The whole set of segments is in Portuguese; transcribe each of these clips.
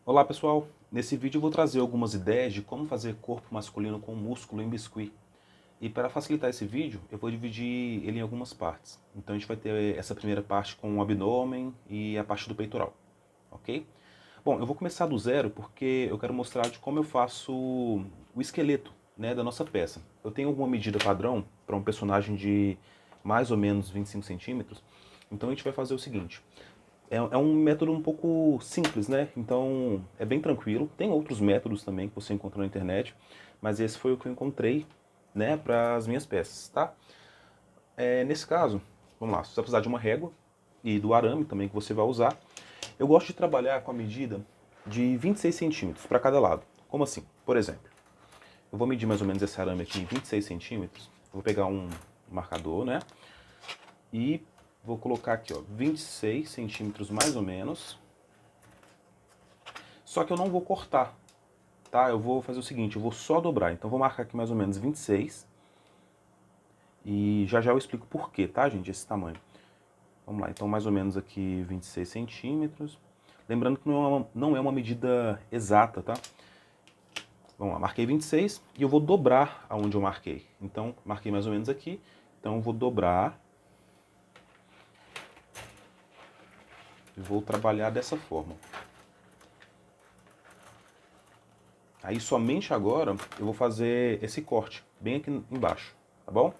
Olá pessoal, nesse vídeo eu vou trazer algumas ideias de como fazer corpo masculino com músculo em biscuit. E para facilitar esse vídeo, eu vou dividir ele em algumas partes. Então a gente vai ter essa primeira parte com o abdômen e a parte do peitoral, ok? Bom, eu vou começar do zero porque eu quero mostrar de como eu faço o esqueleto, né, da nossa peça. Eu tenho alguma medida padrão para um personagem de mais ou menos 25 centímetros, então a gente vai fazer o seguinte. É um método um pouco simples, né? Então é bem tranquilo. Tem outros métodos também que você encontra na internet, mas esse foi o que eu encontrei, né, para as minhas peças, tá? Nesse caso, vamos lá, você vai precisar de uma régua e do arame também que você vai usar. Eu gosto de trabalhar com a medida de 26 centímetros para cada lado. Como assim? Por exemplo, eu vou medir mais ou menos esse arame aqui em 26 centímetros. Vou pegar um marcador, né? E vou colocar aqui, ó, 26 centímetros mais ou menos. Só que eu não vou cortar, tá? Eu vou fazer o seguinte, eu vou só dobrar. Então vou marcar aqui mais ou menos 26. E já já eu explico por quê, tá, gente, esse tamanho. Vamos lá, então mais ou menos aqui 26 centímetros. Lembrando que não é uma medida exata, tá? Vamos lá, marquei 26 e eu vou dobrar aonde eu marquei. Então, marquei mais ou menos aqui. Então eu vou dobrar. E vou trabalhar dessa forma. Aí somente agora eu vou fazer esse corte, bem aqui embaixo, tá bom?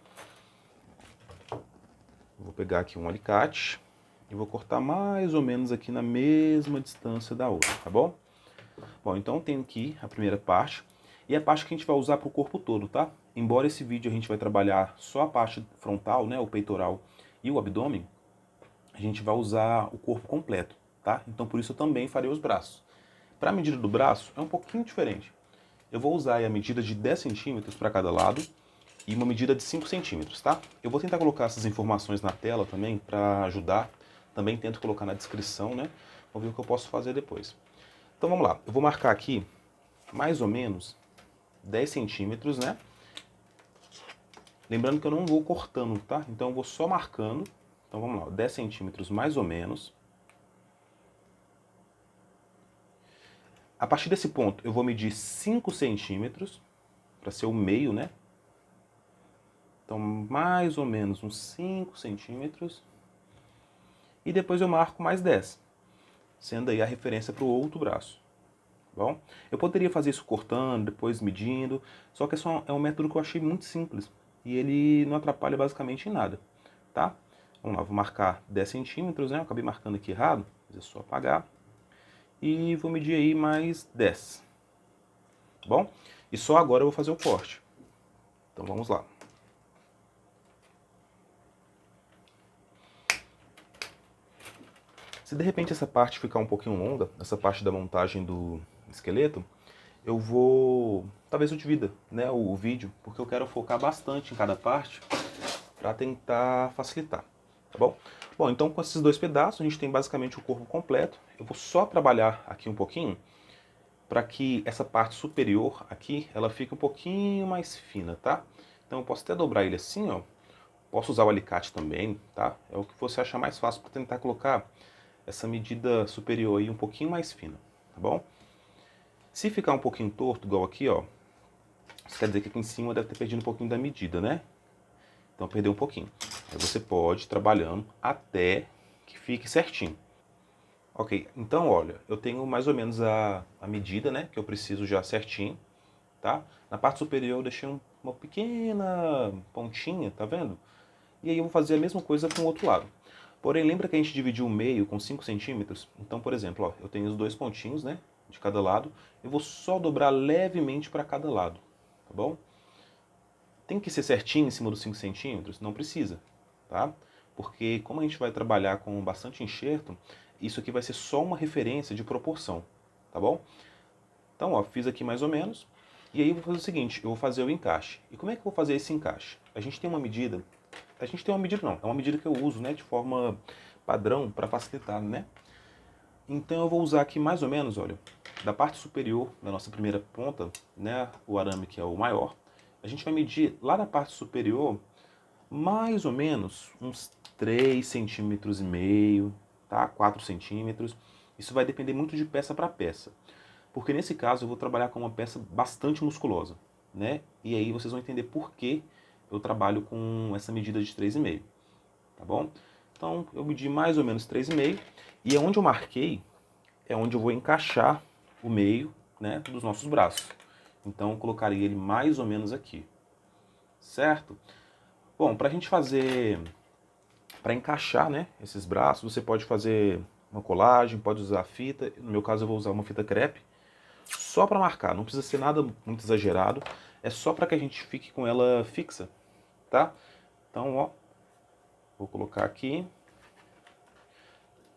Vou pegar aqui um alicate e vou cortar mais ou menos aqui na mesma distância da outra, tá bom? Bom, então tenho aqui a primeira parte e a parte que a gente vai usar para o corpo todo, tá? Embora esse vídeo a gente vai trabalhar só a parte frontal, né, o peitoral e o abdômen, a gente vai usar o corpo completo, tá? Então por isso eu também farei os braços. Para a medida do braço é um pouquinho diferente. Eu vou usar aí a medida de 10 centímetros para cada lado e uma medida de 5 centímetros, tá? Eu vou tentar colocar essas informações na tela também para ajudar. Também tento colocar na descrição, né? Vamos ver o que eu posso fazer depois. Então vamos lá, eu vou marcar aqui mais ou menos 10 centímetros, né? Lembrando que eu não vou cortando, tá? Então eu vou só marcando. Então vamos lá, 10 centímetros mais ou menos. A partir desse ponto eu vou medir 5 centímetros para ser o meio, né? Então mais ou menos uns 5 centímetros. E depois eu marco mais 10, sendo aí a referência para o outro braço. Bom, eu poderia fazer isso cortando, depois medindo, só que é um método que eu achei muito simples e ele não atrapalha basicamente em nada, tá? Vamos lá, vou marcar 10 centímetros, né? Eu acabei marcando aqui errado, mas é só apagar. E vou medir aí mais 10, bom? E só agora eu vou fazer o corte. Então vamos lá. Se de repente essa parte ficar um pouquinho longa, essa parte da montagem do esqueleto, eu vou... talvez eu divida, né, o vídeo, porque eu quero focar bastante em cada parte para tentar facilitar, tá bom? Bom, então com esses dois pedaços a gente tem basicamente o corpo completo. Eu vou só trabalhar aqui um pouquinho para que essa parte superior aqui, ela fique um pouquinho mais fina, tá? Então eu posso até dobrar ele assim, ó. Posso usar o alicate também, tá? É o que você achar mais fácil para tentar colocar essa medida superior aí um pouquinho mais fina, tá bom? Se ficar um pouquinho torto, igual aqui, ó, isso quer dizer que aqui em cima deve ter perdido um pouquinho da medida, né? Então perdeu um pouquinho. Aí você pode ir trabalhando até que fique certinho. Ok, então olha, eu tenho mais ou menos a medida, né, que eu preciso já certinho, tá? Na parte superior eu deixei uma pequena pontinha, tá vendo? E aí eu vou fazer a mesma coisa com o outro lado. Porém, lembra que a gente dividiu o meio com 5 centímetros? Então, por exemplo, ó, eu tenho os dois pontinhos, né, de cada lado. Eu vou só dobrar levemente para cada lado, tá bom? Tem que ser certinho em cima dos 5 centímetros? Não precisa, tá? Porque como a gente vai trabalhar com bastante enxerto, isso aqui vai ser só uma referência de proporção, tá bom? Então, ó, fiz aqui mais ou menos. E aí eu vou fazer o seguinte, eu vou fazer o encaixe. E como é que eu vou fazer esse encaixe? A gente tem uma medida é uma medida que eu uso, né, de forma padrão para facilitar, né? Então eu vou usar aqui mais ou menos, olha, da parte superior da nossa primeira ponta, né, o arame que é o maior, a gente vai medir lá na parte superior mais ou menos uns 3,5 centímetros, tá? 4 centímetros. Isso vai depender muito de peça para peça. Porque nesse caso eu vou trabalhar com uma peça bastante musculosa, né? E aí vocês vão entender por que eu trabalho com essa medida de 3,5, tá bom? Então eu medi mais ou menos 3,5 e onde eu marquei é onde eu vou encaixar o meio, né, dos nossos braços. Então eu colocaria ele mais ou menos aqui, certo? Bom, para a gente fazer, para encaixar, né, esses braços, você pode fazer uma colagem, pode usar fita. No meu caso eu vou usar uma fita crepe, só para marcar. Não precisa ser nada muito exagerado, é só para que a gente fique com ela fixa, tá? Então, ó, vou colocar aqui.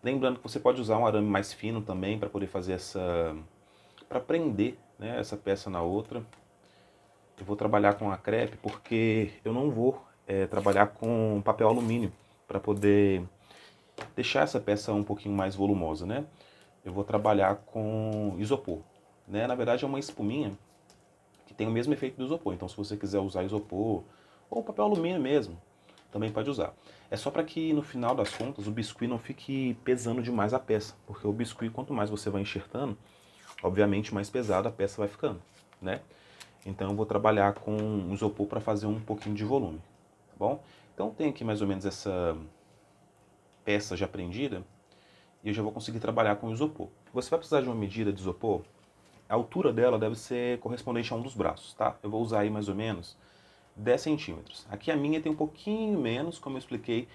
Lembrando que você pode usar um arame mais fino também para poder fazer essa, para prender, né, essa peça na outra. Eu vou trabalhar com a crepe porque eu não vou trabalhar com papel alumínio para poder deixar essa peça um pouquinho mais volumosa, né? Eu vou trabalhar com isopor, né? Na verdade é uma espuminha que tem o mesmo efeito do isopor. Então se você quiser usar isopor ou papel alumínio mesmo, também pode usar. É só para que no final das contas o biscuit não fique pesando demais a peça, porque o biscuit quanto mais você vai enxertando, obviamente mais pesada a peça vai ficando, né? Então eu vou trabalhar com um isopor para fazer um pouquinho de volume, tá bom? Então tem aqui mais ou menos essa peça já prendida e eu já vou conseguir trabalhar com o isopor. Você vai precisar de uma medida de isopor, a altura dela deve ser correspondente a um dos braços, tá? Eu vou usar aí mais ou menos 10 centímetros. Aqui a minha tem um pouquinho menos, como eu expliquei,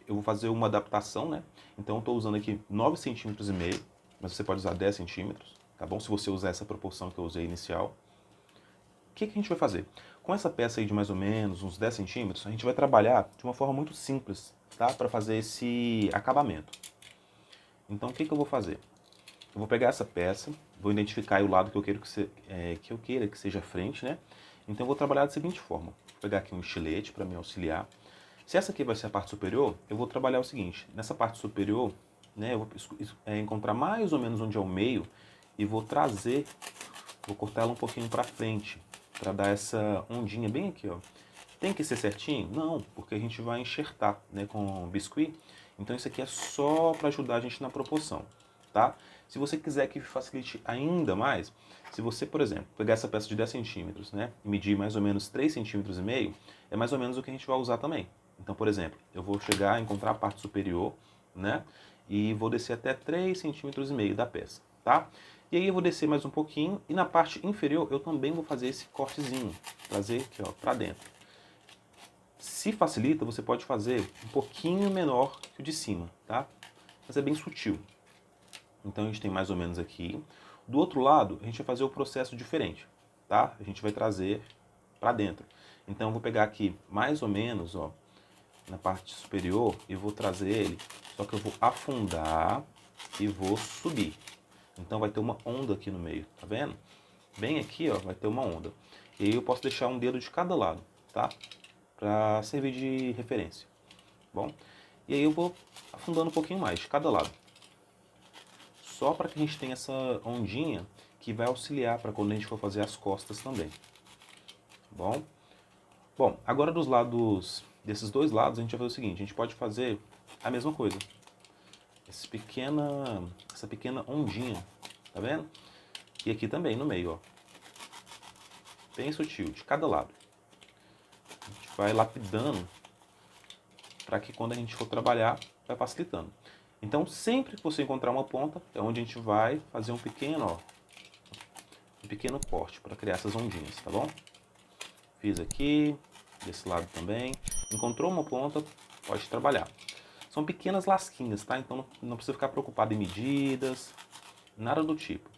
eu vou fazer uma adaptação, né? Então eu estou usando aqui 9,5 centímetros, mas você pode usar 10 centímetros, tá bom? Se você usar essa proporção que eu usei inicial. O que a gente vai fazer? Com essa peça aí de mais ou menos uns 10 centímetros, a gente vai trabalhar de uma forma muito simples, tá? Para fazer esse acabamento. Então o que eu vou fazer? Eu vou pegar essa peça, vou identificar aí o lado que eu queira que seja a frente, né? Então eu vou trabalhar da seguinte forma. Vou pegar aqui um estilete para me auxiliar. Se essa aqui vai ser a parte superior, eu vou trabalhar o seguinte. Nessa parte superior, né, eu vou encontrar mais ou menos onde é o meio e vou trazer, vou cortar ela um pouquinho para frente, para dar essa ondinha bem aqui, ó. Tem que ser certinho? Não, porque a gente vai enxertar, né, com biscuit. Então isso aqui é só para ajudar a gente na proporção, tá? Se você quiser que facilite ainda mais, se você, por exemplo, pegar essa peça de 10 centímetros, né, e medir mais ou menos 3,5 centímetros, é mais ou menos o que a gente vai usar também. Então, por exemplo, eu vou chegar a encontrar a parte superior, né, e vou descer até 3,5 centímetros da peça, tá? E aí eu vou descer mais um pouquinho e na parte inferior eu também vou fazer esse cortezinho, trazer aqui, ó, para dentro. Se facilita, você pode fazer um pouquinho menor que o de cima, tá? Mas é bem sutil. Então a gente tem mais ou menos aqui. Do outro lado, a gente vai fazer o processo diferente, tá? A gente vai trazer para dentro. Então eu vou pegar aqui mais ou menos, ó, na parte superior e vou trazer ele, só que eu vou afundar e vou subir. Então vai ter uma onda aqui no meio, tá vendo? Bem aqui, ó, vai ter uma onda. E aí eu posso deixar um dedo de cada lado, tá? Para servir de referência, bom? E aí eu vou afundando um pouquinho mais de cada lado. Só para que a gente tenha essa ondinha que vai auxiliar para quando a gente for fazer as costas também, bom? Bom, agora dos lados, desses dois lados, a gente vai fazer o seguinte, a gente pode fazer a mesma coisa. Essa pequena ondinha, tá vendo? E aqui também, no meio, ó. Bem sutil, de cada lado. A gente vai lapidando para que quando a gente for trabalhar, vai facilitando. Então, sempre que você encontrar uma ponta, é onde a gente vai fazer um pequeno corte para criar essas ondinhas, tá bom? Fiz aqui, desse lado também. Encontrou uma ponta, pode trabalhar. São pequenas lasquinhas, tá? Então não precisa ficar preocupado em medidas, nada do tipo.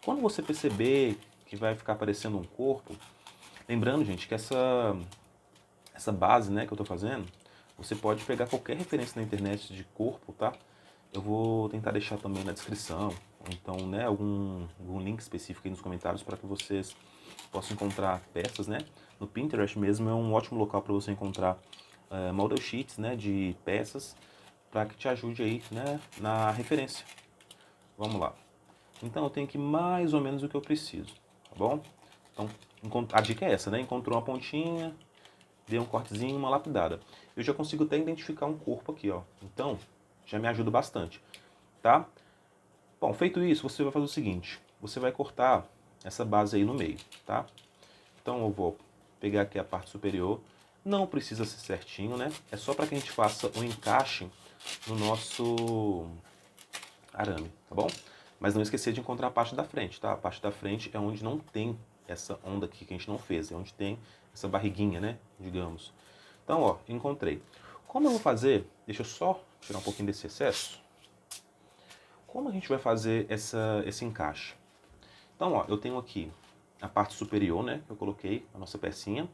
Quando você perceber que vai ficar parecendo um corpo, lembrando, gente, que essa base, né, que eu tô fazendo, você pode pegar qualquer referência na internet de corpo, tá? Eu vou tentar deixar também na descrição, ou então, né, algum link específico aí nos comentários para que vocês possam encontrar peças, né? No Pinterest mesmo é um ótimo local para você encontrar model sheets, né, de peças, para que te ajude aí, né, na referência. Vamos lá. Então eu tenho aqui mais ou menos o que eu preciso, tá bom? Então a dica é essa, né? Encontrou uma pontinha, dei um cortezinho, uma lapidada. Eu já consigo até identificar um corpo aqui, ó. Então já me ajuda bastante, tá? Bom, feito isso, você vai fazer o seguinte, você vai cortar essa base aí no meio, tá? Então eu vou pegar aqui a parte superior, não precisa ser certinho, né? É só para que a gente faça um encaixe no nosso arame, tá bom? Mas não esquecer de encontrar a parte da frente, tá? A parte da frente é onde não tem essa onda aqui que a gente não fez, é onde tem essa barriguinha, né? Digamos. Então, ó, encontrei. Como eu vou fazer? Deixa eu só tirar um pouquinho desse excesso. Como a gente vai fazer esse encaixe? Então, ó, eu tenho aqui a parte superior, né? Que eu coloquei a nossa pecinha.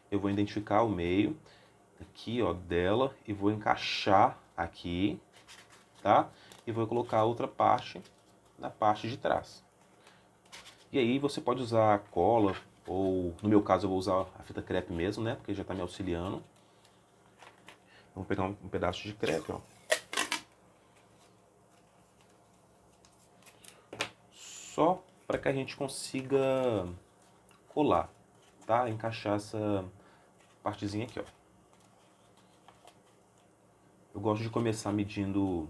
Eu vou identificar o meio aqui, ó, dela e vou encaixar aqui, tá? E vou colocar a outra parte na parte de trás. E aí você pode usar cola, ou no meu caso eu vou usar a fita crepe mesmo, né? Porque já está me auxiliando. Vou pegar um pedaço de crepe, ó. Só para que a gente consiga colar, tá? Encaixar essa partezinha aqui, ó. Eu gosto de começar medindo,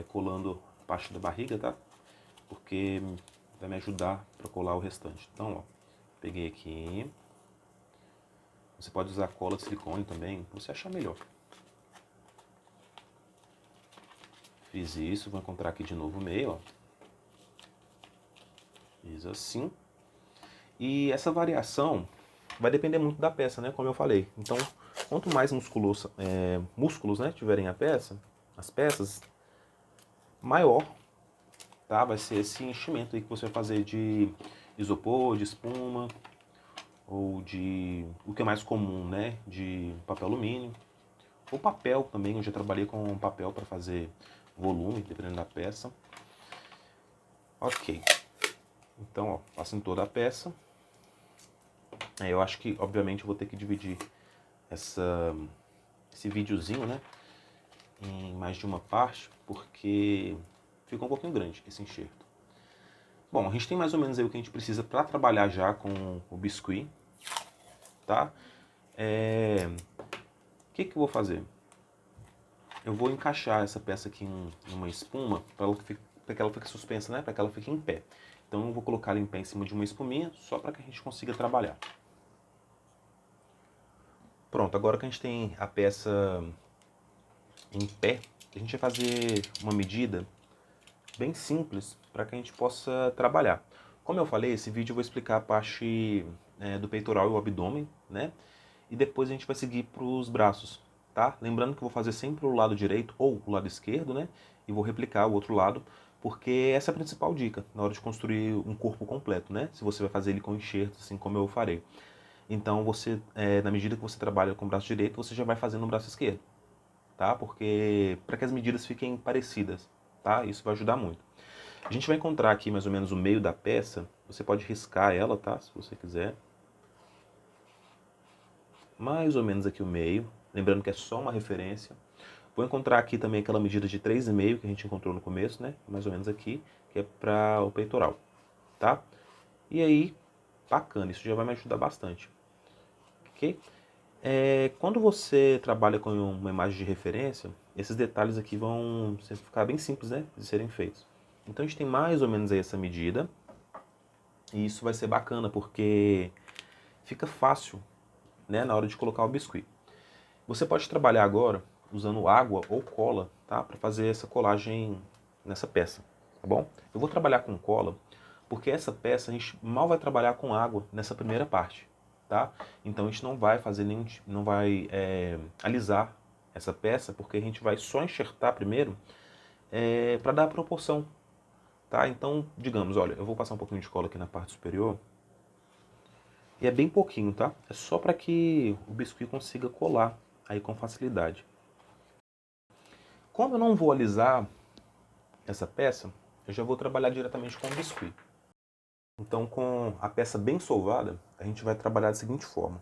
colando a parte da barriga, tá? Porque vai me ajudar para colar o restante. Então, ó, peguei aqui. Você pode usar cola de silicone também, se você achar melhor. Fiz isso, vou encontrar aqui de novo o meio, ó. Fiz assim. E essa variação vai depender muito da peça, né? Como eu falei. Então, quanto mais músculos, né, tiverem as peças, maior, tá? Vai ser esse enchimento aí que você vai fazer de isopor, de espuma, ou de o que é mais comum, né? De papel alumínio. Ou papel também, eu já trabalhei com papel para fazer volume, dependendo da peça. Ok. Então, ó, passo em toda a peça. Eu acho que, obviamente, eu vou ter que dividir esse videozinho, né, em mais de uma parte, porque ficou um pouquinho grande esse enxerto. Bom, a gente tem mais ou menos aí o que a gente precisa para trabalhar já com o biscuit, tá? O que eu vou fazer? Eu vou encaixar essa peça aqui em uma espuma para que ela fique suspensa, né? Para que ela fique em pé. Então eu vou colocar ela em pé em cima de uma espuminha, só para que a gente consiga trabalhar. Pronto, agora que a gente tem a peça em pé, a gente vai fazer uma medida bem simples para que a gente possa trabalhar. Como eu falei, esse vídeo eu vou explicar a parte do peitoral e o abdômen, né? E depois a gente vai seguir para os braços, tá? Lembrando que eu vou fazer sempre o lado direito ou o lado esquerdo, né? E vou replicar o outro lado, porque essa é a principal dica na hora de construir um corpo completo, né? Se você vai fazer ele com enxerto, assim como eu farei. Então, você, na medida que você trabalha com o braço direito, você já vai fazendo no braço esquerdo, tá? Porque para que as medidas fiquem parecidas, tá? Isso vai ajudar muito. A gente vai encontrar aqui mais ou menos o meio da peça. Você pode riscar ela, tá? Se você quiser. Mais ou menos aqui o meio. Lembrando que é só uma referência. Vou encontrar aqui também aquela medida de 3,5 que a gente encontrou no começo, né? Mais ou menos aqui, que é para o peitoral, tá? E aí, bacana, isso já vai me ajudar bastante. Ok? Quando você trabalha com uma imagem de referência, esses detalhes aqui vão ficar bem simples, né, de serem feitos. Então a gente tem mais ou menos aí essa medida, e isso vai ser bacana porque fica fácil, né, na hora de colocar o biscuit. Você pode trabalhar agora usando água ou cola, tá, para fazer essa colagem nessa peça, tá bom? Eu vou trabalhar com cola porque essa peça a gente mal vai trabalhar com água nessa primeira parte. Tá? Então a gente não vai fazer não vai alisar essa peça, porque a gente vai só enxertar primeiro para dar a proporção, tá? Então, digamos, olha, eu vou passar um pouquinho de cola aqui na parte superior, e é bem pouquinho, tá? É só para que o biscuit consiga colar aí com facilidade. Como eu não vou alisar essa peça, eu já vou trabalhar diretamente com o biscuit. Então, com a peça bem solvada, a gente vai trabalhar da seguinte forma.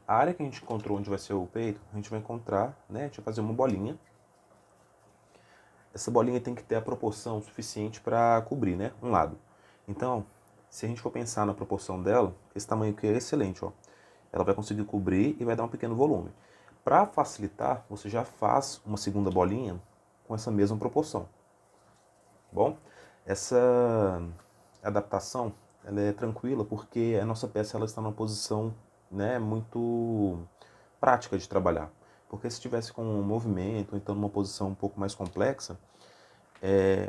A área que a gente encontrou onde vai ser o peito, a gente vai encontrar, né? A gente vai fazer uma bolinha. Essa bolinha tem que ter a proporção suficiente para cobrir, né? Um lado. Então, se a gente for pensar na proporção dela, esse tamanho aqui é excelente, ó. Ela vai conseguir cobrir e vai dar um pequeno volume. Para facilitar, você já faz uma segunda bolinha com essa mesma proporção. Bom, Essa adaptação, ela é tranquila porque a nossa peça ela está numa posição, né, muito prática de trabalhar. Porque se estivesse com um movimento, ou então numa posição um pouco mais complexa,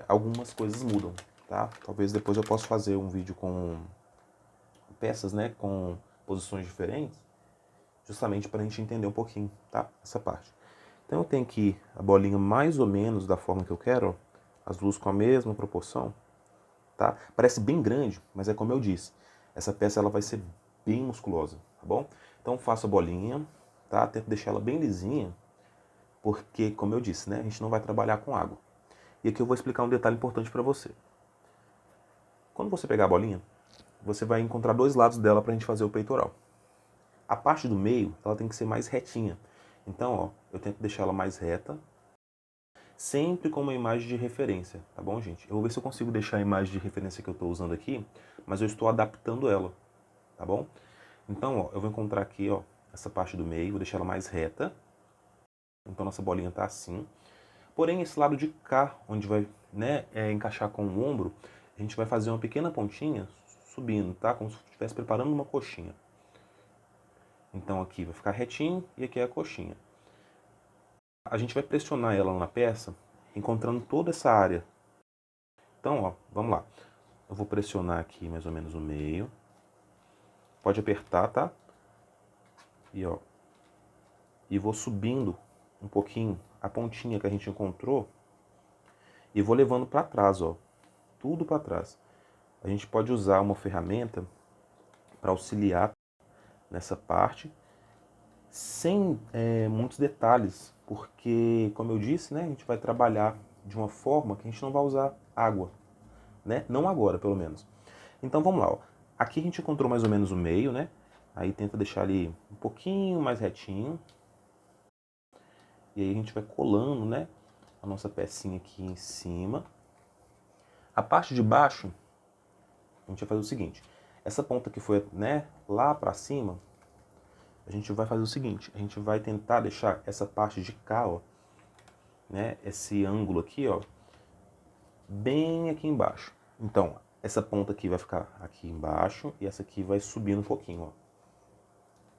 algumas coisas mudam, tá? Talvez depois eu possa fazer um vídeo com peças, né, com posições diferentes, justamente para a gente entender um pouquinho, tá? Essa parte. Então eu tenho aqui a bolinha mais ou menos da forma que eu quero, ó, as duas com a mesma proporção, tá? Parece bem grande, mas é como eu disse, essa peça ela vai ser bem musculosa, tá bom? Então faço a bolinha, tá? Tento deixar ela bem lisinha, porque como eu disse, né, a gente não vai trabalhar com água. E aqui eu vou explicar um detalhe importante para você. Quando você pegar a bolinha, você vai encontrar dois lados dela para a gente fazer o peitoral. A parte do meio, ela tem que ser mais retinha. Então, ó, eu tento deixar ela mais reta, sempre com uma imagem de referência, tá bom, gente? Eu vou ver se eu consigo deixar a imagem de referência que eu estou usando aqui, mas eu estou adaptando ela, tá bom? Então, ó, eu vou encontrar aqui, ó, essa parte do meio, vou deixar ela mais reta. Então, nossa bolinha tá assim. Porém, esse lado de cá, onde vai, né, encaixar com o ombro, a gente vai fazer uma pequena pontinha subindo, tá? Como se estivesse preparando uma coxinha. Então, aqui vai ficar retinho e aqui é a coxinha. A gente vai pressionar ela na peça, encontrando toda essa área. Então, ó, vamos lá. Eu vou pressionar aqui mais ou menos o meio. Pode apertar, tá? E ó, e vou subindo um pouquinho a pontinha que a gente encontrou e vou levando para trás, ó, tudo para trás. A gente pode usar uma ferramenta para auxiliar nessa parte, sem muitos detalhes, porque, como eu disse, né, a gente vai trabalhar de uma forma que a gente não vai usar água, né? Não agora, pelo menos. Então vamos lá, ó. Aqui a gente encontrou mais ou menos o meio, né? Aí tenta deixar ele um pouquinho mais retinho. E aí a gente vai colando, né, a nossa pecinha aqui em cima. A parte de baixo, a gente vai fazer o seguinte. Essa ponta que foi, né, lá pra cima, a gente vai fazer o seguinte. A gente vai tentar deixar essa parte de cá, ó, né, esse ângulo aqui, ó, bem aqui embaixo. Então, essa ponta aqui vai ficar aqui embaixo e essa aqui vai subindo um pouquinho, ó.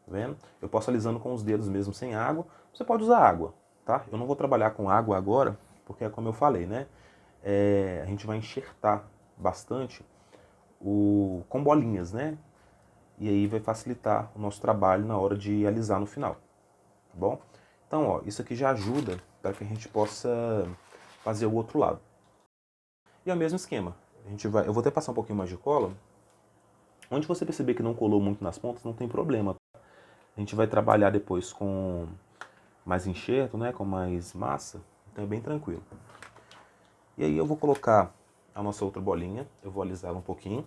Tá vendo? Eu posso alisando com os dedos mesmo sem água. Você pode usar água, tá? Eu não vou trabalhar com água agora, porque é como eu falei, né? A gente vai enxertar bastante com bolinhas, né? E aí vai facilitar o nosso trabalho na hora de alisar no final, tá bom? Então, ó, isso aqui já ajuda para que a gente possa fazer o outro lado. E é o mesmo esquema. Eu vou até passar um pouquinho mais de cola. Onde você perceber que não colou muito nas pontas, não tem problema. A gente vai trabalhar depois com mais enxerto, né, com mais massa, então é bem tranquilo. E aí eu vou colocar a nossa outra bolinha, eu vou alisá-la um pouquinho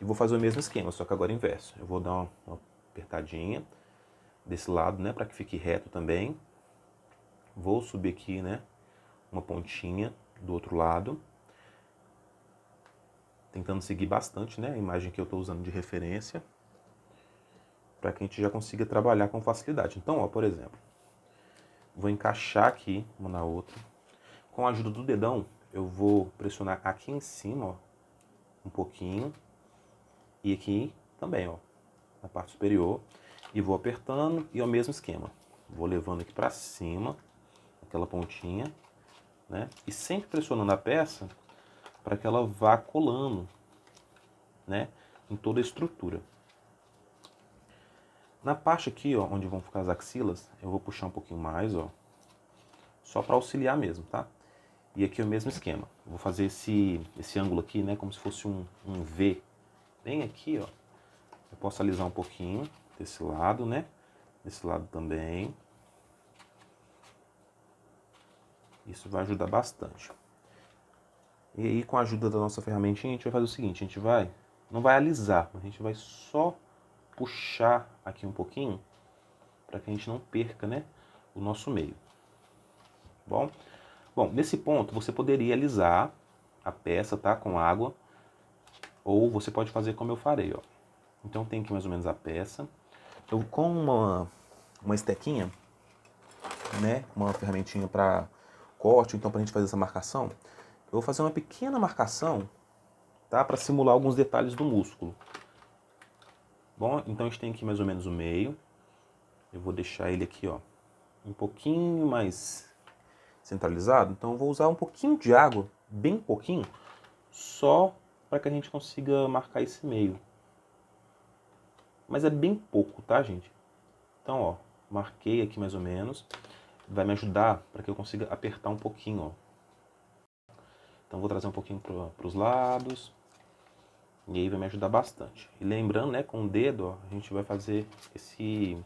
e vou fazer o mesmo esquema, só que agora inverso. Eu vou dar uma apertadinha desse lado, né, para que fique reto também. Vou subir aqui, né, uma pontinha do outro lado, tentando seguir bastante, né, a imagem que eu estou usando de referência, para que a gente já consiga trabalhar com facilidade. Então, ó, por exemplo, vou encaixar aqui uma na outra. Com a ajuda do dedão, eu vou pressionar aqui em cima, ó, um pouquinho, e aqui também, ó, na parte superior, e vou apertando e é o mesmo esquema. Vou levando aqui para cima, aquela pontinha, né, e sempre pressionando a peça para que ela vá colando, né, em toda a estrutura. Na parte aqui, ó, onde vão ficar as axilas, eu vou puxar um pouquinho mais, ó, só para auxiliar mesmo, tá? E aqui é o mesmo esquema. Eu vou fazer esse ângulo aqui, né, como se fosse um V. Bem aqui, ó. Eu posso alisar um pouquinho desse lado, né? Desse lado também. Isso vai ajudar bastante. E aí, com a ajuda da nossa ferramentinha, a gente vai fazer o seguinte. A gente não vai alisar, a gente vai só puxar aqui um pouquinho para que a gente não perca, né, o nosso meio. Bom? Bom, nesse ponto você poderia alisar a peça, tá, com água, ou você pode fazer como eu farei, ó. Então tem aqui mais ou menos a peça. Eu com uma estequinha, né, uma ferramentinha para corte, então para a gente fazer essa marcação, vou fazer uma pequena marcação, tá? Para simular alguns detalhes do músculo. Bom, então a gente tem aqui mais ou menos o meio. Eu vou deixar ele aqui, ó, um pouquinho mais centralizado. Então eu vou usar um pouquinho de água, bem pouquinho, só para que a gente consiga marcar esse meio. Mas é bem pouco, tá, gente? Então, ó, marquei aqui mais ou menos. Vai me ajudar para que eu consiga apertar um pouquinho, ó. Então vou trazer um pouquinho para os lados. E aí vai me ajudar bastante. E lembrando, né, com o dedo, ó, a gente vai fazer esse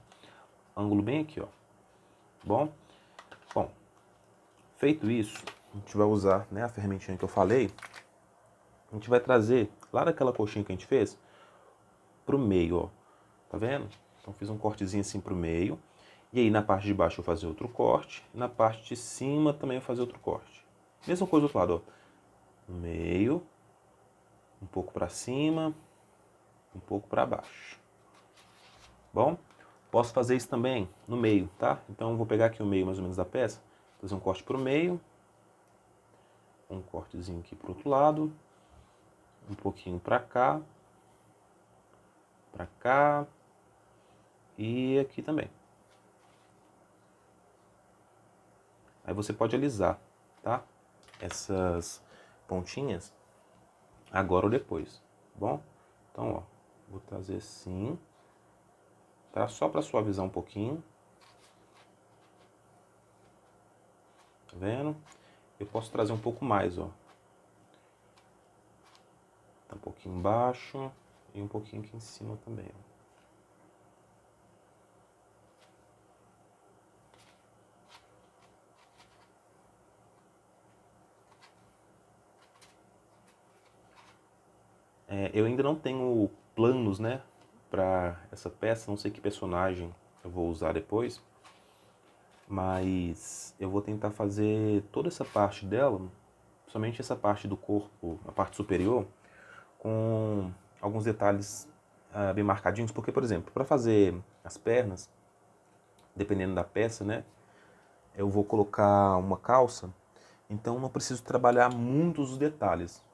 ângulo bem aqui, ó. Bom, feito isso, a gente vai usar, né, a ferramentinha que eu falei. A gente vai trazer lá daquela coxinha que a gente fez pro meio, ó. Tá vendo? Então fiz um cortezinho assim pro meio. E aí na parte de baixo eu vou fazer outro corte. E na parte de cima também eu vou fazer outro corte. Mesma coisa do outro lado, ó. No meio, um pouco para cima, um pouco para baixo. Bom, posso fazer isso também no meio, tá? Então eu vou pegar aqui o meio mais ou menos da peça, fazer um corte pro meio, um cortezinho aqui pro outro lado, um pouquinho para cá e aqui também. Aí você pode alisar, tá? Essas pontinhas agora ou depois, bom? Então, ó, vou trazer assim, tá? Só para suavizar um pouquinho. Tá vendo? Eu posso trazer um pouco mais, ó. Tá um pouquinho embaixo e um pouquinho aqui em cima também, ó. Eu ainda não tenho planos, né, para essa peça, não sei que personagem eu vou usar depois, mas eu vou tentar fazer toda essa parte dela, somente essa parte do corpo, a parte superior, com alguns detalhes bem marcadinhos, porque, por exemplo, para fazer as pernas, dependendo da peça, né, eu vou colocar uma calça, então não preciso trabalhar muitos os detalhes,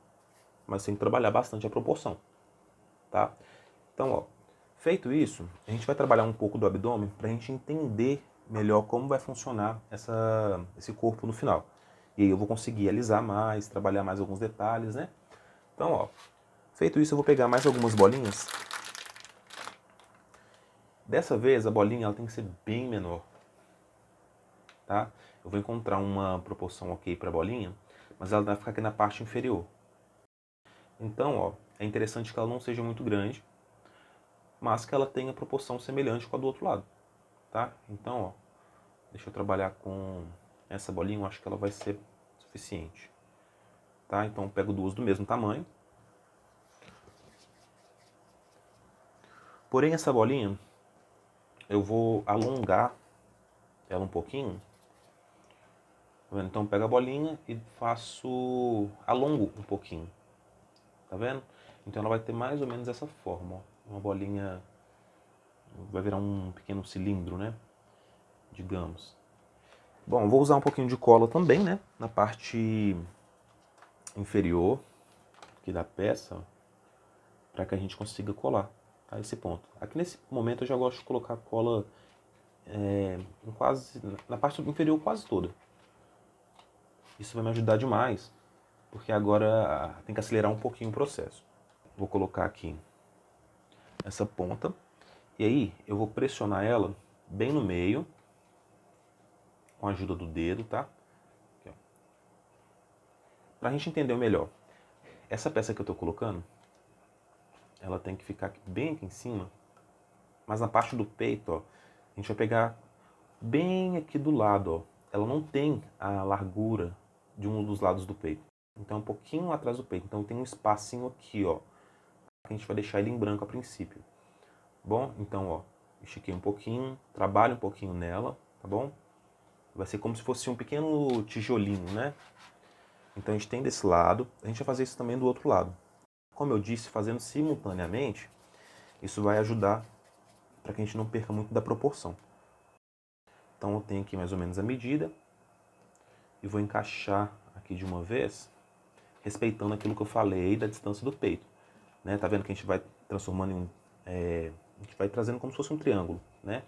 mas tem que trabalhar bastante a proporção, tá? Então, ó, feito isso, a gente vai trabalhar um pouco do abdômen para a gente entender melhor como vai funcionar esse corpo no final. E aí eu vou conseguir alisar mais, trabalhar mais alguns detalhes, né? Então, ó, feito isso, eu vou pegar mais algumas bolinhas. Dessa vez, a bolinha ela tem que ser bem menor, tá? Eu vou encontrar uma proporção ok para a bolinha, mas ela vai ficar aqui na parte inferior. Então, ó, é interessante que ela não seja muito grande, mas que ela tenha proporção semelhante com a do outro lado, tá? Então, ó, deixa eu trabalhar com essa bolinha, eu acho que ela vai ser suficiente, tá? Então, eu pego duas do mesmo tamanho. Porém, essa bolinha, eu vou alongar ela um pouquinho. Tá vendo? Então, eu pego a bolinha e alongo um pouquinho, tá vendo? Então, ela vai ter mais ou menos essa forma, ó. Uma bolinha, vai virar um pequeno cilindro, né? Digamos. Bom, eu vou usar um pouquinho de cola também, né? Na parte inferior aqui da peça, para que a gente consiga colar a esse ponto. Aqui nesse momento eu já gosto de colocar cola na parte inferior quase toda. Isso vai me ajudar demais, porque agora tem que acelerar um pouquinho o processo. Vou colocar aqui essa ponta, e aí eu vou pressionar ela bem no meio, com a ajuda do dedo, tá? Pra gente entender melhor, essa peça que eu tô colocando, ela tem que ficar bem aqui em cima, mas na parte do peito, ó, a gente vai pegar bem aqui do lado, ó. Ela não tem a largura de um dos lados do peito. Então, um pouquinho atrás do peito. Então, tem um espacinho aqui, ó. Que a gente vai deixar ele em branco a princípio. Bom, então, ó, estiquei um pouquinho, trabalho um pouquinho nela, tá bom? Vai ser como se fosse um pequeno tijolinho, né? Então, a gente tem desse lado. A gente vai fazer isso também do outro lado. Como eu disse, fazendo simultaneamente, isso vai ajudar para que a gente não perca muito da proporção. Então eu tenho aqui mais ou menos a medida e vou encaixar aqui de uma vez respeitando aquilo que eu falei da distância do peito. Né? Tá vendo que a gente vai transformando em a gente vai trazendo como se fosse um triângulo, né?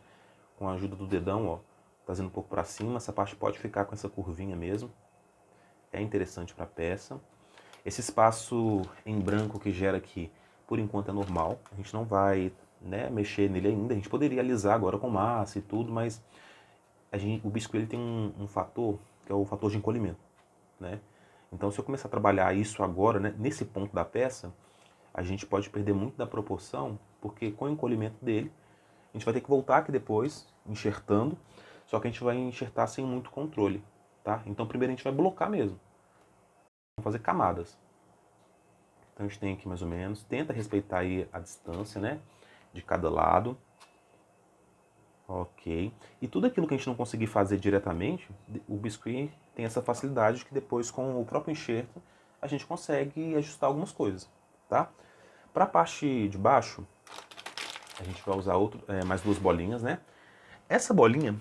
Com a ajuda do dedão, ó, trazendo um pouco para cima. Essa parte pode ficar com essa curvinha mesmo. É interessante para a peça. Esse espaço em branco que gera aqui, por enquanto é normal. A gente não vai, né, mexer nele ainda. A gente poderia alisar agora com massa e tudo, mas o biscuit ele tem um fator, que é o fator de encolhimento, né? Então, se eu começar a trabalhar isso agora, né, nesse ponto da peça, a gente pode perder muito da proporção, porque com o encolhimento dele, a gente vai ter que voltar aqui depois, enxertando, só que a gente vai enxertar sem muito controle, tá? Então, primeiro a gente vai blocar mesmo. Vamos fazer camadas. Então, a gente tem aqui mais ou menos, tenta respeitar aí a distância, né, de cada lado. Ok. E tudo aquilo que a gente não conseguir fazer diretamente, o biscuit tem essa facilidade de que depois, com o próprio enxerto, a gente consegue ajustar algumas coisas, tá? Para a parte de baixo, a gente vai usar mais duas bolinhas, né? Essa bolinha,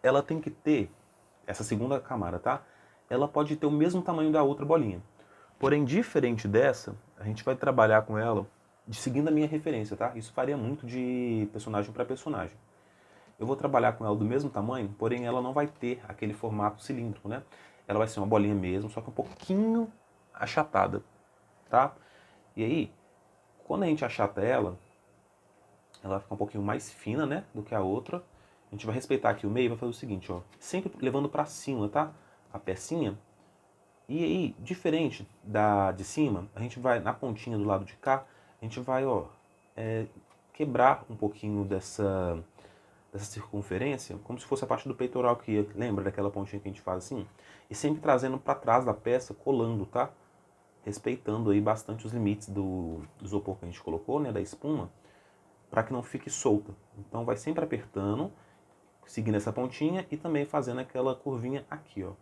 ela tem que ter, essa segunda camada, tá? Ela pode ter o mesmo tamanho da outra bolinha. Porém, diferente dessa, a gente vai trabalhar com ela seguindo a minha referência, tá? Isso varia muito de personagem para personagem. Eu vou trabalhar com ela do mesmo tamanho, porém ela não vai ter aquele formato cilíndrico, né? Ela vai ser uma bolinha mesmo, só que um pouquinho achatada, tá? E aí, quando a gente achata ela vai ficar um pouquinho mais fina, né, do que a outra. A gente vai respeitar aqui o meio e vai fazer o seguinte, ó, sempre levando pra cima, tá? A pecinha. E aí, diferente da de cima, a gente vai na pontinha do lado de cá, a gente vai, ó, quebrar um pouquinho dessa circunferência, como se fosse a parte do peitoral aqui, lembra daquela pontinha que a gente faz assim? E sempre trazendo para trás da peça, colando, tá? Respeitando aí bastante os limites do isopor que a gente colocou, né, da espuma, para que não fique solta. Então vai sempre apertando, seguindo essa pontinha e também fazendo aquela curvinha aqui, ó.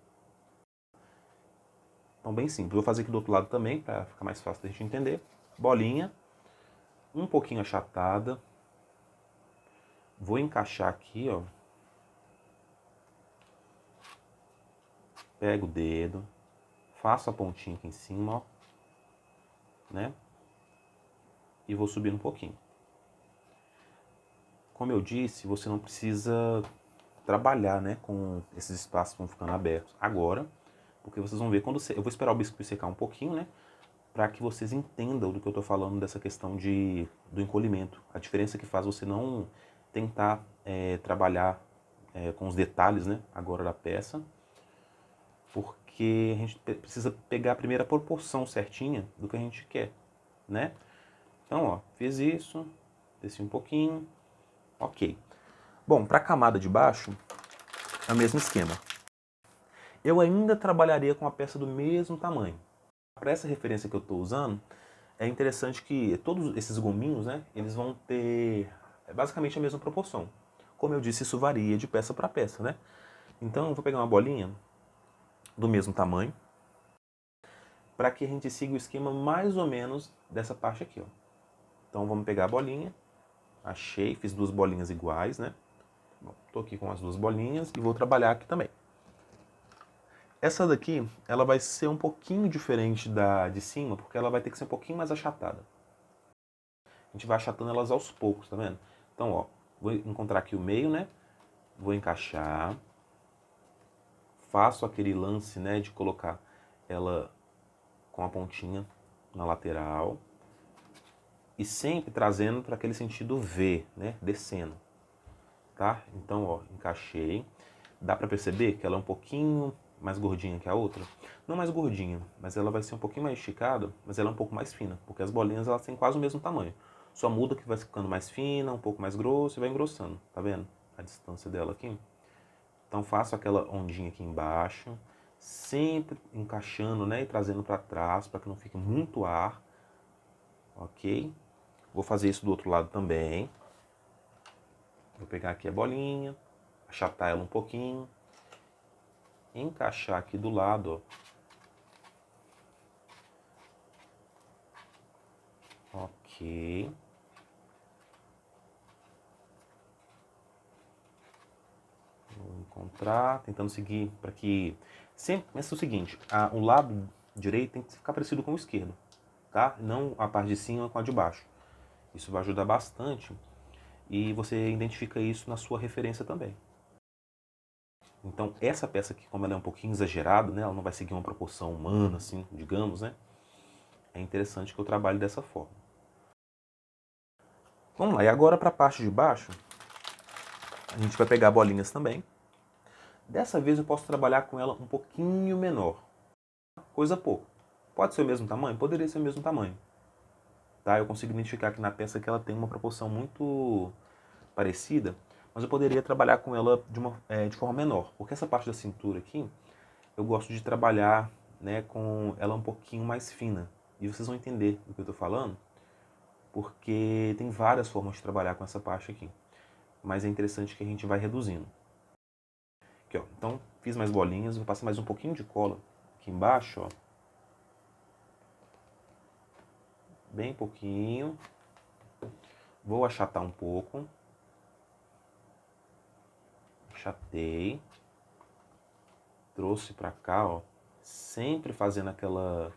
Então bem simples. Vou fazer aqui do outro lado também, para ficar mais fácil da gente entender. Bolinha, um pouquinho achatada. Vou encaixar aqui, ó. Pego o dedo, faço a pontinha aqui em cima, ó, né? E vou subindo um pouquinho. Como eu disse, você não precisa trabalhar, né, com esses espaços que vão ficando abertos agora, porque vocês vão ver quando eu vou esperar o biscuit secar um pouquinho, né, para que vocês entendam do que eu estou falando dessa questão do encolhimento. A diferença que faz você não tentar trabalhar com os detalhes, né, agora da peça, porque a gente precisa pegar a primeira proporção certinha do que a gente quer, né? Então, ó, fiz isso, desci um pouquinho, ok. Bom, para a camada de baixo, é o mesmo esquema. Eu ainda trabalharia com a peça do mesmo tamanho. Para essa referência que eu estou usando, é interessante que todos esses gominhos, né, eles vão ter basicamente a mesma proporção. Como eu disse, isso varia de peça para peça, né? Então, eu vou pegar uma bolinha do mesmo tamanho, para que a gente siga o esquema mais ou menos dessa parte aqui, ó. Então, vamos pegar a bolinha, achei, fiz duas bolinhas iguais, né? Estou aqui com as duas bolinhas e vou trabalhar aqui também. Essa daqui, ela vai ser um pouquinho diferente da de cima, porque ela vai ter que ser um pouquinho mais achatada. A gente vai achatando elas aos poucos, tá vendo? Então, ó, vou encontrar aqui o meio, né? Vou encaixar. Faço aquele lance, né, de colocar ela com a pontinha na lateral. E sempre trazendo para aquele sentido V, né? Descendo. Tá? Então, ó, encaixei. Dá para perceber que ela é um pouquinho mais gordinha que a outra? Não mais gordinha, mas ela vai ser um pouquinho mais esticada, mas ela é um pouco mais fina, porque as bolinhas elas têm quase o mesmo tamanho. Só muda que vai ficando mais fina, um pouco mais grosso e vai engrossando, tá vendo? A distância dela aqui. Então faço aquela ondinha aqui embaixo, sempre encaixando, né, e trazendo para trás, para que não fique muito ar. Ok? Vou fazer isso do outro lado também. Vou pegar aqui a bolinha, achatar ela um pouquinho, encaixar aqui do lado, ó. Ok. Vou encontrar, tentando seguir para que sempre. Mas é o seguinte, o lado direito tem que ficar parecido com o esquerdo, tá? Não a parte de cima com a de baixo. Isso vai ajudar bastante e você identifica isso na sua referência também. Então, essa peça aqui, como ela é um pouquinho exagerada, né? Ela não vai seguir uma proporção humana, assim, digamos, né? É interessante que eu trabalhe dessa forma. Vamos lá, e agora para a parte de baixo, a gente vai pegar bolinhas também. Dessa vez eu posso trabalhar com ela um pouquinho menor, coisa pouco. Pode ser o mesmo tamanho? Poderia ser o mesmo tamanho. Tá? Eu consigo identificar aqui na peça que ela tem uma proporção muito parecida, mas eu poderia trabalhar com ela de forma menor, porque essa parte da cintura aqui, eu gosto de trabalhar, né, com ela um pouquinho mais fina. E vocês vão entender do que eu estou falando, porque tem várias formas de trabalhar com essa parte aqui. Mas é interessante que a gente vai reduzindo. Aqui, ó. Então, fiz mais bolinhas, vou passar mais um pouquinho de cola aqui embaixo, ó. Bem pouquinho. Vou achatar um pouco. Achatei. Trouxe pra cá, ó. Sempre fazendo aquela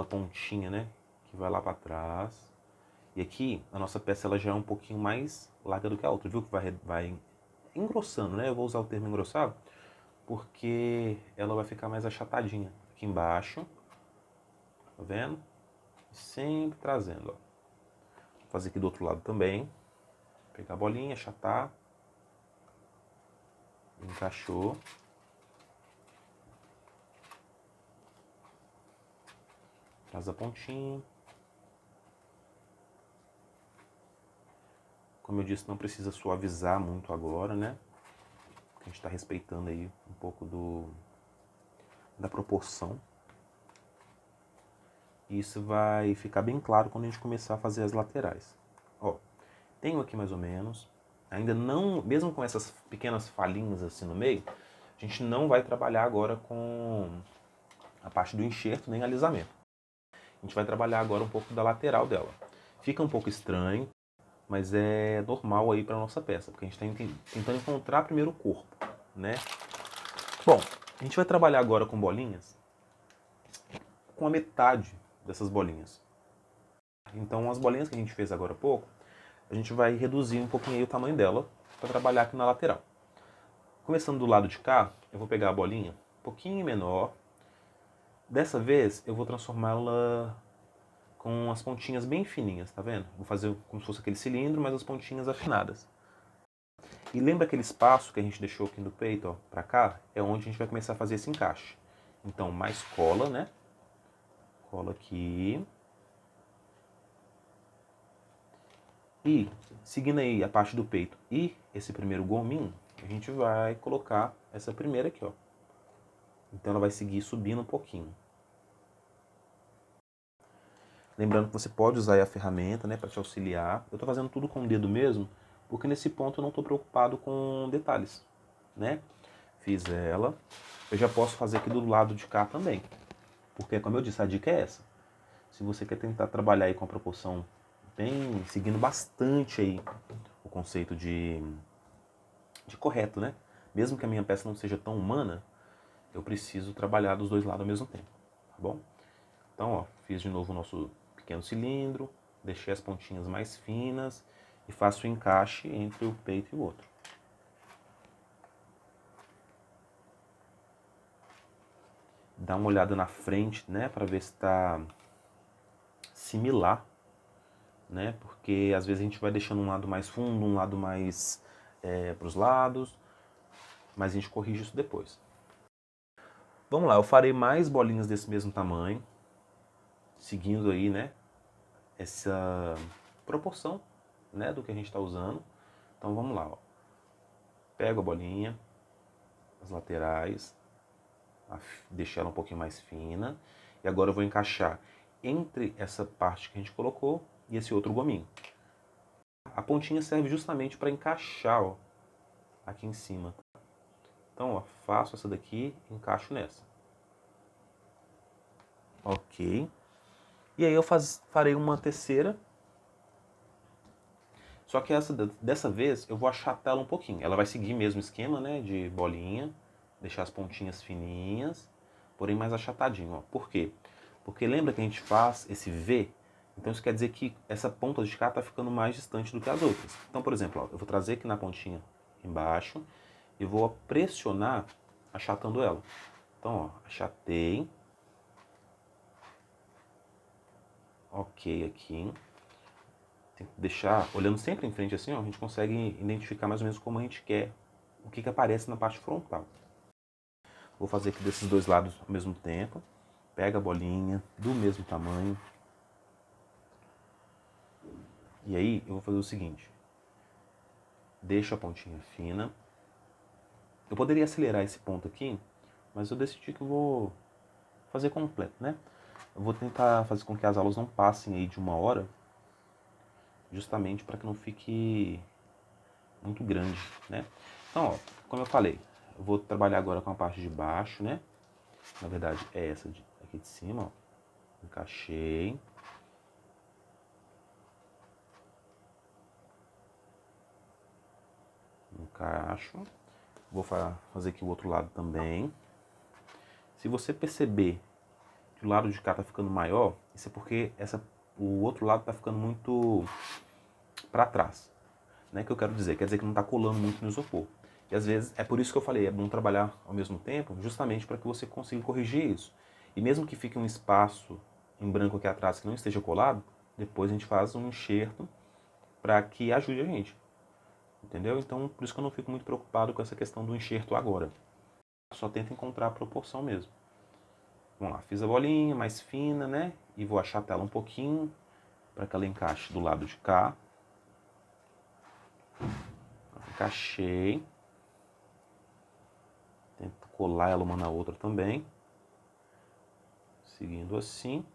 pontinha, né? Que vai lá pra trás. E aqui, a nossa peça ela já é um pouquinho mais larga do que a outra. Viu que vai engrossando, né? Eu vou usar o termo engrossado porque ela vai ficar mais achatadinha. Aqui embaixo. Tá vendo? Sempre trazendo, ó. Vou fazer aqui do outro lado também. Pegar a bolinha, achatar. Encaixou. Traz a pontinha. Como eu disse, não precisa suavizar muito agora, né? A gente está respeitando aí um pouco da proporção. E isso vai ficar bem claro quando a gente começar a fazer as laterais. Ó, tenho aqui mais ou menos. Ainda não, mesmo com essas pequenas falhinhas assim no meio, a gente não vai trabalhar agora com a parte do enxerto nem alisamento. A gente vai trabalhar agora um pouco da lateral dela. Fica um pouco estranho, mas é normal aí para nossa peça, porque a gente está tentando encontrar primeiro o corpo, né? Bom, a gente vai trabalhar agora com bolinhas, com a metade dessas bolinhas. Então as bolinhas que a gente fez agora há pouco, a gente vai reduzir um pouquinho aí o tamanho dela para trabalhar aqui na lateral. Começando do lado de cá, eu vou pegar a bolinha um pouquinho menor. Dessa vez eu vou transformá-la com as pontinhas bem fininhas, tá vendo? Vou fazer como se fosse aquele cilindro, mas as pontinhas afinadas. E lembra aquele espaço que a gente deixou aqui no peito, ó, pra cá? É onde a gente vai começar a fazer esse encaixe. Então, mais cola, né? Cola aqui. E, seguindo aí a parte do peito e esse primeiro gominho, a gente vai colocar essa primeira aqui, ó. Então ela vai seguir subindo um pouquinho. Lembrando que você pode usar aí a ferramenta, né, para te auxiliar. Eu tô fazendo tudo com o dedo mesmo, porque nesse ponto eu não tô preocupado com detalhes, né? Fiz ela. Eu já posso fazer aqui do lado de cá também. Porque, como eu disse, a dica é essa. Se você quer tentar trabalhar aí com a proporção bem, seguindo bastante aí o conceito de correto, né? Mesmo que a minha peça não seja tão humana, eu preciso trabalhar dos dois lados ao mesmo tempo, tá bom? Então, ó, fiz de novo o nosso pequeno cilindro, deixei as pontinhas mais finas e faço o encaixe entre o peito e o outro. Dá uma olhada na frente, né, para ver se está similar, né? Porque às vezes a gente vai deixando um lado mais fundo, um lado mais para os lados, mas a gente corrige isso depois. Vamos lá, eu farei mais bolinhas desse mesmo tamanho, seguindo aí, né, essa proporção, né, do que a gente está usando. Então vamos lá, ó. Pego a bolinha, as laterais, deixo ela um pouquinho mais fina, e agora eu vou encaixar entre essa parte que a gente colocou e esse outro gominho. A pontinha serve justamente para encaixar, ó, aqui em cima. Então, ó, faço essa daqui e encaixo nessa. Ok. E aí eu farei uma terceira. Só que dessa vez eu vou achatar ela um pouquinho. Ela vai seguir mesmo o esquema, né, de bolinha. Deixar as pontinhas fininhas. porém mais achatadinho, ó. Por quê? Porque lembra que a gente faz esse V? Então isso quer dizer que essa ponta de cá está ficando mais distante do que as outras. Então, por exemplo, ó, eu vou trazer aqui na pontinha embaixo e vou pressionar achatando ela. Então, ó, achatei. Ok aqui. Tem que deixar, olhando sempre em frente assim, ó, a gente consegue identificar mais ou menos como a gente quer, o que aparece na parte frontal. Vou fazer aqui desses dois lados ao mesmo tempo. Pega a bolinha do mesmo tamanho. E aí eu vou fazer o seguinte. Deixo a pontinha fina. Eu poderia acelerar esse ponto aqui, mas eu decidi que eu vou fazer completo, né? Eu vou tentar fazer com que as aulas não passem aí de 1 hora, justamente para que não fique muito grande, né? Então, ó, como eu falei, eu vou trabalhar agora com a parte de baixo, né? Na verdade, é essa aqui de cima, ó. Encaixei. Encaixo. Vou fazer aqui o outro lado também. Se você perceber que o lado de cá tá ficando maior, isso é porque o outro lado tá ficando muito para trás. Né, que eu quero dizer? Quer dizer que não tá colando muito no isopor. E às vezes, é por isso que eu falei, é bom trabalhar ao mesmo tempo, justamente para que você consiga corrigir isso. E mesmo que fique um espaço em branco aqui atrás que não esteja colado, depois a gente faz um enxerto para que ajude a gente. Entendeu? Então, por isso que eu não fico muito preocupado com essa questão do enxerto agora. Só tento encontrar a proporção mesmo. Vamos lá, fiz a bolinha mais fina, né? E vou achatar ela um pouquinho para que ela encaixe do lado de cá. Encaixei. Tento colar ela uma na outra também. Seguindo assim.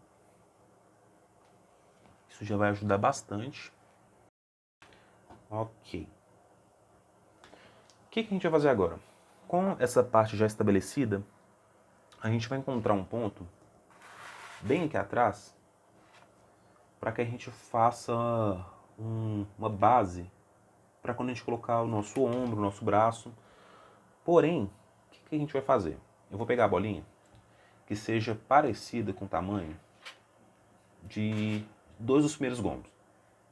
Isso já vai ajudar bastante. Ok. O que a gente vai fazer agora? Com essa parte já estabelecida, a gente vai encontrar um ponto bem aqui atrás para que a gente faça uma base para quando a gente colocar o nosso ombro, o nosso braço. Porém, o que a gente vai fazer? Eu vou pegar a bolinha que seja parecida com o tamanho de 2 dos primeiros gomos,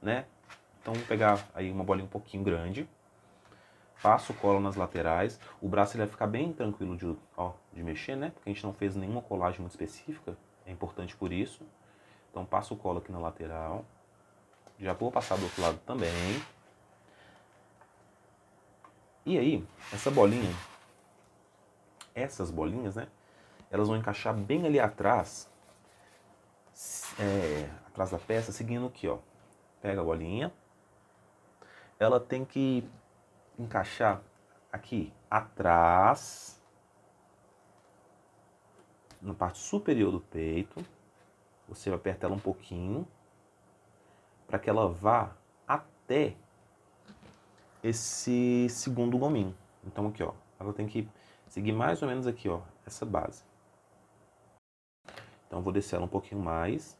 né? Então vou pegar aí uma bolinha um pouquinho grande, passo o colo nas laterais, o braço ele vai ficar bem tranquilo de mexer, né? Porque a gente não fez nenhuma colagem muito específica, é importante por isso. Então passo o colo aqui na lateral, já vou passar do outro lado também. E aí, essas bolinhas, né? Elas vão encaixar bem ali atrás, atrás da peça, seguindo aqui, ó. Pega a bolinha, ela tem que encaixar aqui atrás, na parte superior do peito. Você aperta ela um pouquinho, para que ela vá até esse segundo gominho. Então aqui, ó, ela tem que seguir mais ou menos aqui, ó, essa base. Então eu vou descer ela um pouquinho mais.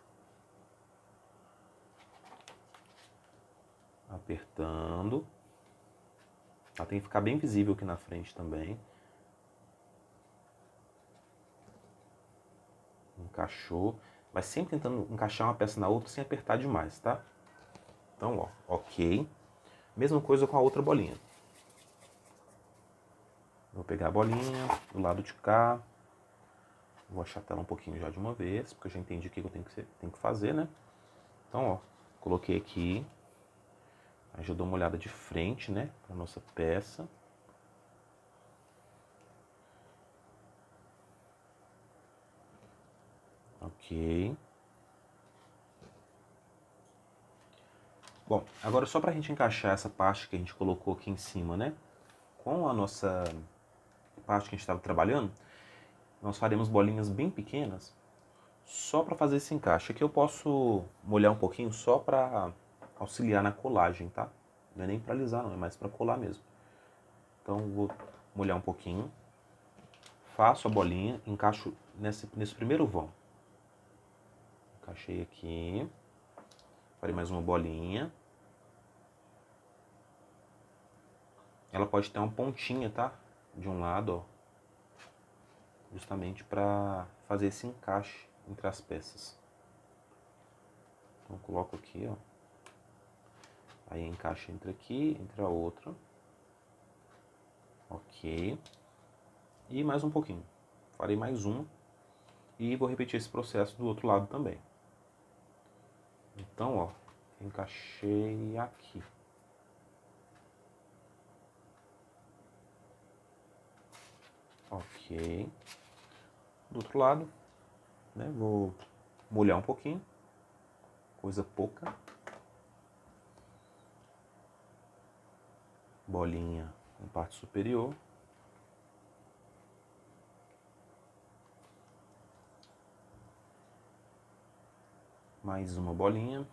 Apertando. Ela tem que ficar bem visível aqui na frente também. Encaixou. Mas sempre tentando encaixar uma peça na outra sem apertar demais, tá? Então, ó, ok. Mesma coisa com a outra bolinha. Vou pegar a bolinha do lado de cá. Vou achatar ela um pouquinho já de uma vez, porque eu já entendi o que eu tenho que fazer, né? Então, ó, coloquei aqui. Aí já dou uma olhada de frente, né, para nossa peça. Ok. Bom, agora só para a gente encaixar essa parte que a gente colocou aqui em cima, né, com a nossa parte que a gente estava trabalhando, nós faremos bolinhas bem pequenas, só para fazer esse encaixe. Aqui eu posso molhar um pouquinho só para auxiliar na colagem, tá? Não é nem para alisar, não, é mais para colar mesmo. Então vou molhar um pouquinho, faço a bolinha, encaixo nesse primeiro vão. Encaixei aqui, farei mais uma bolinha. Ela pode ter uma pontinha, tá? De um lado, ó. justamente para fazer esse encaixe entre as peças. Então coloco aqui, ó. Aí encaixa entre aqui, entre a outra. Ok. E mais um pouquinho. Farei mais um. E vou repetir esse processo do outro lado também. Então, ó, encaixei aqui. Ok. Do outro lado, né, vou molhar um pouquinho. Coisa pouca. Bolinha na parte superior. Mais uma bolinha.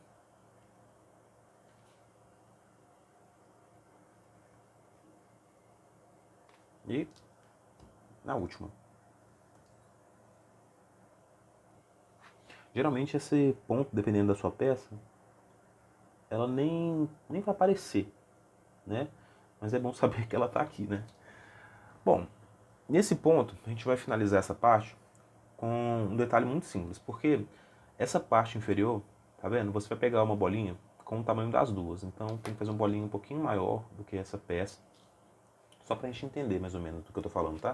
E na última. Geralmente esse ponto, dependendo da sua peça, ela nem vai aparecer, né? Mas é bom saber que ela tá aqui, né? Bom, nesse ponto a gente vai finalizar essa parte com um detalhe muito simples, porque essa parte inferior, tá vendo? Você vai pegar uma bolinha com o tamanho das duas, então tem que fazer uma bolinha um pouquinho maior do que essa peça, só pra gente entender mais ou menos do que eu tô falando, tá?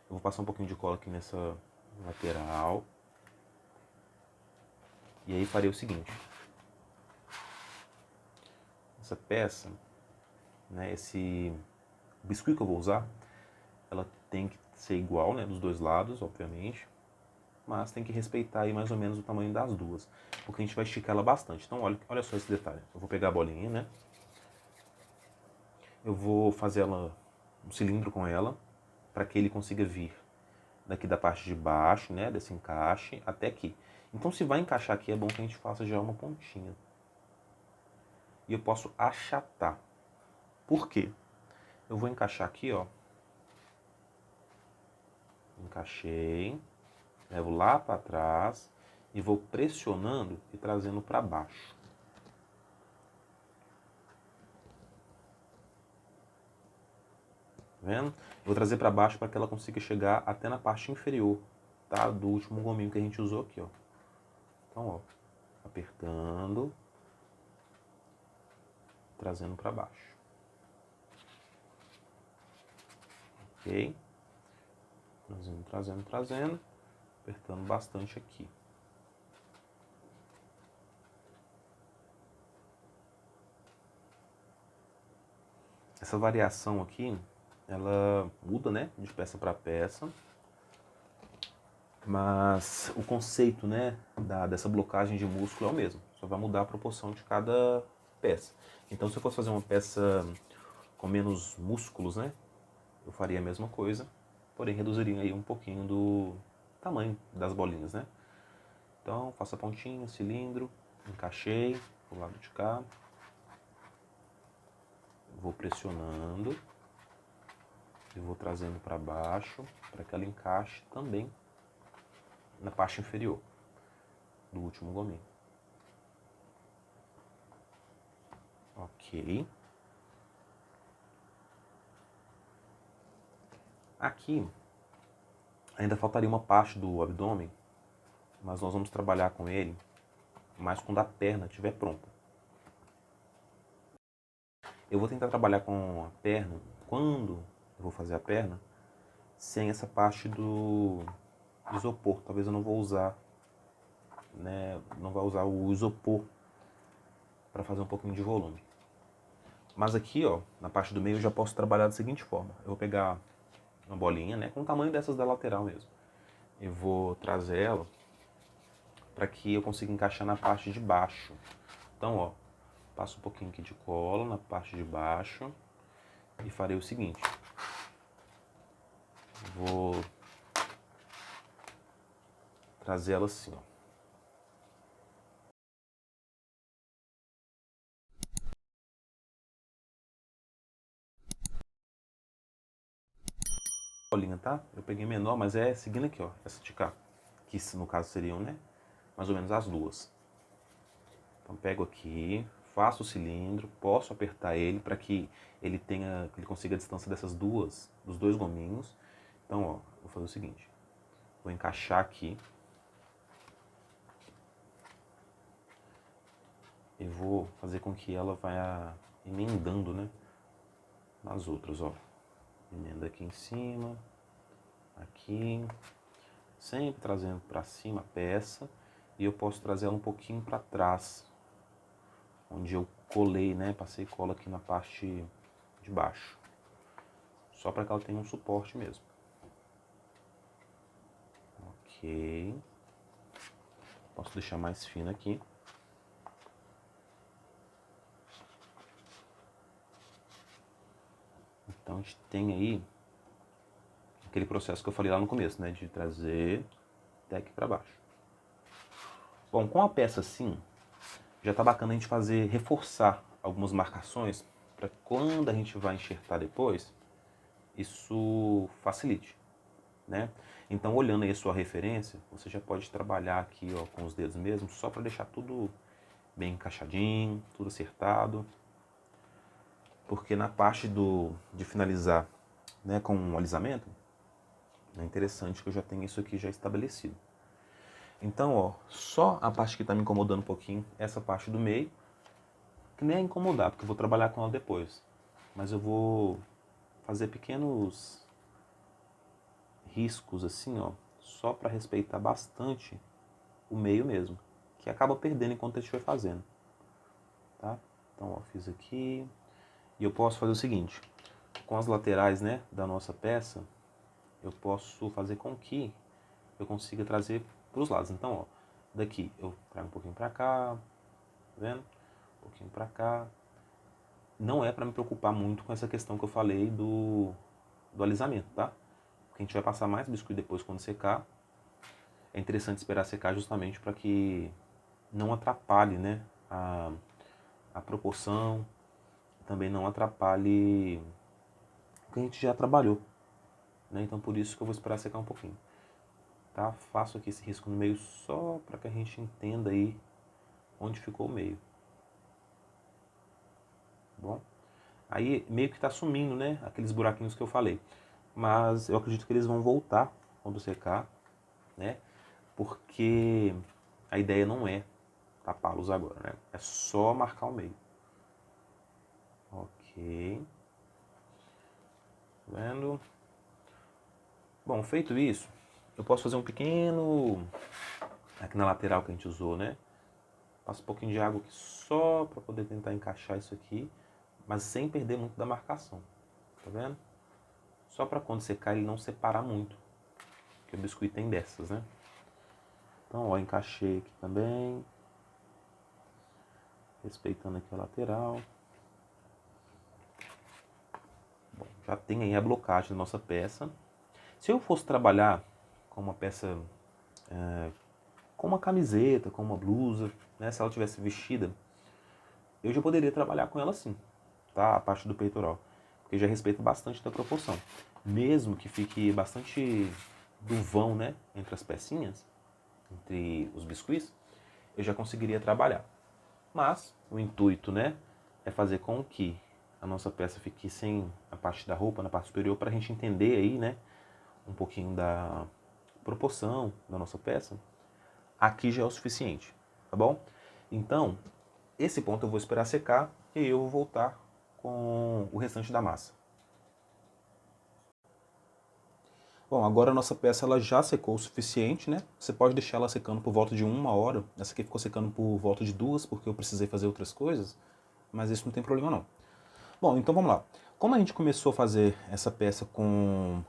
Eu vou passar um pouquinho de cola aqui nessa lateral. E aí farei o seguinte. Essa peça, né, esse biscuit que eu vou usar, ela tem que ser igual, né, dos dois lados, obviamente. Mas tem que respeitar aí mais ou menos o tamanho das duas, porque a gente vai esticar ela bastante. Então olha só esse detalhe. Eu vou pegar a bolinha, né? Eu vou fazer ela um cilindro com ela, para que ele consiga vir daqui da parte de baixo, né, desse encaixe, até aqui. Então se vai encaixar aqui, é bom que a gente faça já uma pontinha. E eu posso achatar. Por quê? Eu vou encaixar aqui, ó. Encaixei. Levo lá para trás e vou pressionando e trazendo para baixo. Tá vendo? Vou trazer para baixo para que ela consiga chegar até na parte inferior, tá? Do último gominho que a gente usou aqui, ó. Então, ó, apertando, trazendo para baixo. Ok? Trazendo, trazendo, trazendo, apertando bastante aqui. Essa variação aqui, ela muda, né, de peça para peça. Mas o conceito, né, dessa blocagem de músculo é o mesmo. Só vai mudar a proporção de cada peça. Então, se eu fosse fazer uma peça com menos músculos, né, eu faria a mesma coisa, porém reduziria aí um pouquinho do tamanho das bolinhas, né. Então, faço a pontinha, cilindro, encaixei pro lado de cá, vou pressionando e vou trazendo para baixo para que ela encaixe também na parte inferior do último gominho. Ok. Aqui ainda faltaria uma parte do abdômen, mas nós vamos trabalhar com ele mais quando a perna estiver pronta. Eu vou tentar trabalhar com a perna, quando eu vou fazer a perna, sem essa parte do isopor. Talvez eu não vou usar, né, não vai usar o isopor para fazer um pouquinho de volume. Mas aqui, ó, na parte do meio eu já posso trabalhar da seguinte forma. Eu vou pegar uma bolinha, né, com o tamanho dessas da lateral mesmo. Eu vou trazer ela para que eu consiga encaixar na parte de baixo. Então, ó, passo um pouquinho aqui de cola na parte de baixo e farei o seguinte. Vou trazer ela assim, ó. Bolinha, tá? Eu peguei menor, mas é seguindo aqui, ó, essa de cá. Que no caso seriam, né, mais ou menos as duas. Então pego aqui, faço o cilindro, posso apertar ele para que ele tenha, que ele consiga a distância dessas duas, dos dois gominhos. Então, ó, vou fazer o seguinte. Vou encaixar aqui. E vou fazer com que ela vá emendando, né, nas outras, ó. Emenda aqui em cima, aqui, sempre trazendo para cima a peça. E eu posso trazer ela um pouquinho para trás, onde eu colei, né, passei cola aqui na parte de baixo. Só para que ela tenha um suporte mesmo. Ok. Posso deixar mais fino aqui. Então a gente tem aí aquele processo que eu falei lá no começo, né, de trazer até aqui para baixo. Bom, com a peça assim, já tá bacana a gente reforçar algumas marcações para quando a gente vai enxertar depois, isso facilite, né? Então, olhando aí a sua referência, você já pode trabalhar aqui, ó, com os dedos mesmo, só para deixar tudo bem encaixadinho, tudo acertado. Porque na parte de finalizar, né, com um alisamento, é interessante que eu já tenha isso aqui já estabelecido. Então, ó, só a parte que está me incomodando um pouquinho, essa parte do meio, que nem é incomodar, porque eu vou trabalhar com ela depois. Mas eu vou fazer pequenos riscos assim, ó, só para respeitar bastante o meio mesmo, que acaba perdendo enquanto eu estiver fazendo, tá? Então, ó, fiz aqui. E eu posso fazer o seguinte, com as laterais, né, da nossa peça, eu posso fazer com que eu consiga trazer para os lados. Então, ó, daqui eu trago um pouquinho para cá, tá vendo? Um pouquinho para cá. Não é para me preocupar muito com essa questão que eu falei do alisamento, tá? Porque a gente vai passar mais biscuit depois quando secar. É interessante esperar secar justamente para que não atrapalhe, né, a proporção, também não atrapalhe o que a gente já trabalhou, né? Então por isso que eu vou esperar secar um pouquinho. Tá? Faço aqui esse risco no meio só para que a gente entenda aí onde ficou o meio. Bom, aí meio que está sumindo, né, aqueles buraquinhos que eu falei. Mas eu acredito que eles vão voltar quando secar, né? Porque a ideia não é tapá-los agora, né? É só marcar o meio. Ok. Tá vendo? Bom, feito isso, eu posso fazer um pequeno... Aqui na lateral que a gente usou, né? Passo um pouquinho de água aqui só para poder tentar encaixar isso aqui, mas sem perder muito da marcação. Tá vendo? Só para quando secar ele não separar muito, porque o biscuit tem dessas, né? Então, ó, encaixei aqui também, respeitando aqui a lateral. Bom, já tem aí a blocagem da nossa peça. Se eu fosse trabalhar com uma peça, com uma camiseta, com uma blusa, né, se ela tivesse vestida, eu já poderia trabalhar com ela assim, tá? A parte do peitoral, porque já respeita bastante da proporção. Mesmo que fique bastante do vão, né, entre as pecinhas, entre os biscuits, eu já conseguiria trabalhar. Mas o intuito, né, é fazer com que a nossa peça fique sem a parte da roupa, na parte superior, para a gente entender aí, né, um pouquinho da proporção da nossa peça. Aqui já é o suficiente, tá bom? Então, esse ponto eu vou esperar secar e eu vou voltar com o restante da massa. Bom, agora a nossa peça ela já secou o suficiente, né? Você pode deixar ela secando por volta de 1 hora. Essa aqui ficou secando por volta de 2, porque eu precisei fazer outras coisas, mas isso não tem problema não. Bom, então vamos lá. Como a gente começou a fazer essa peça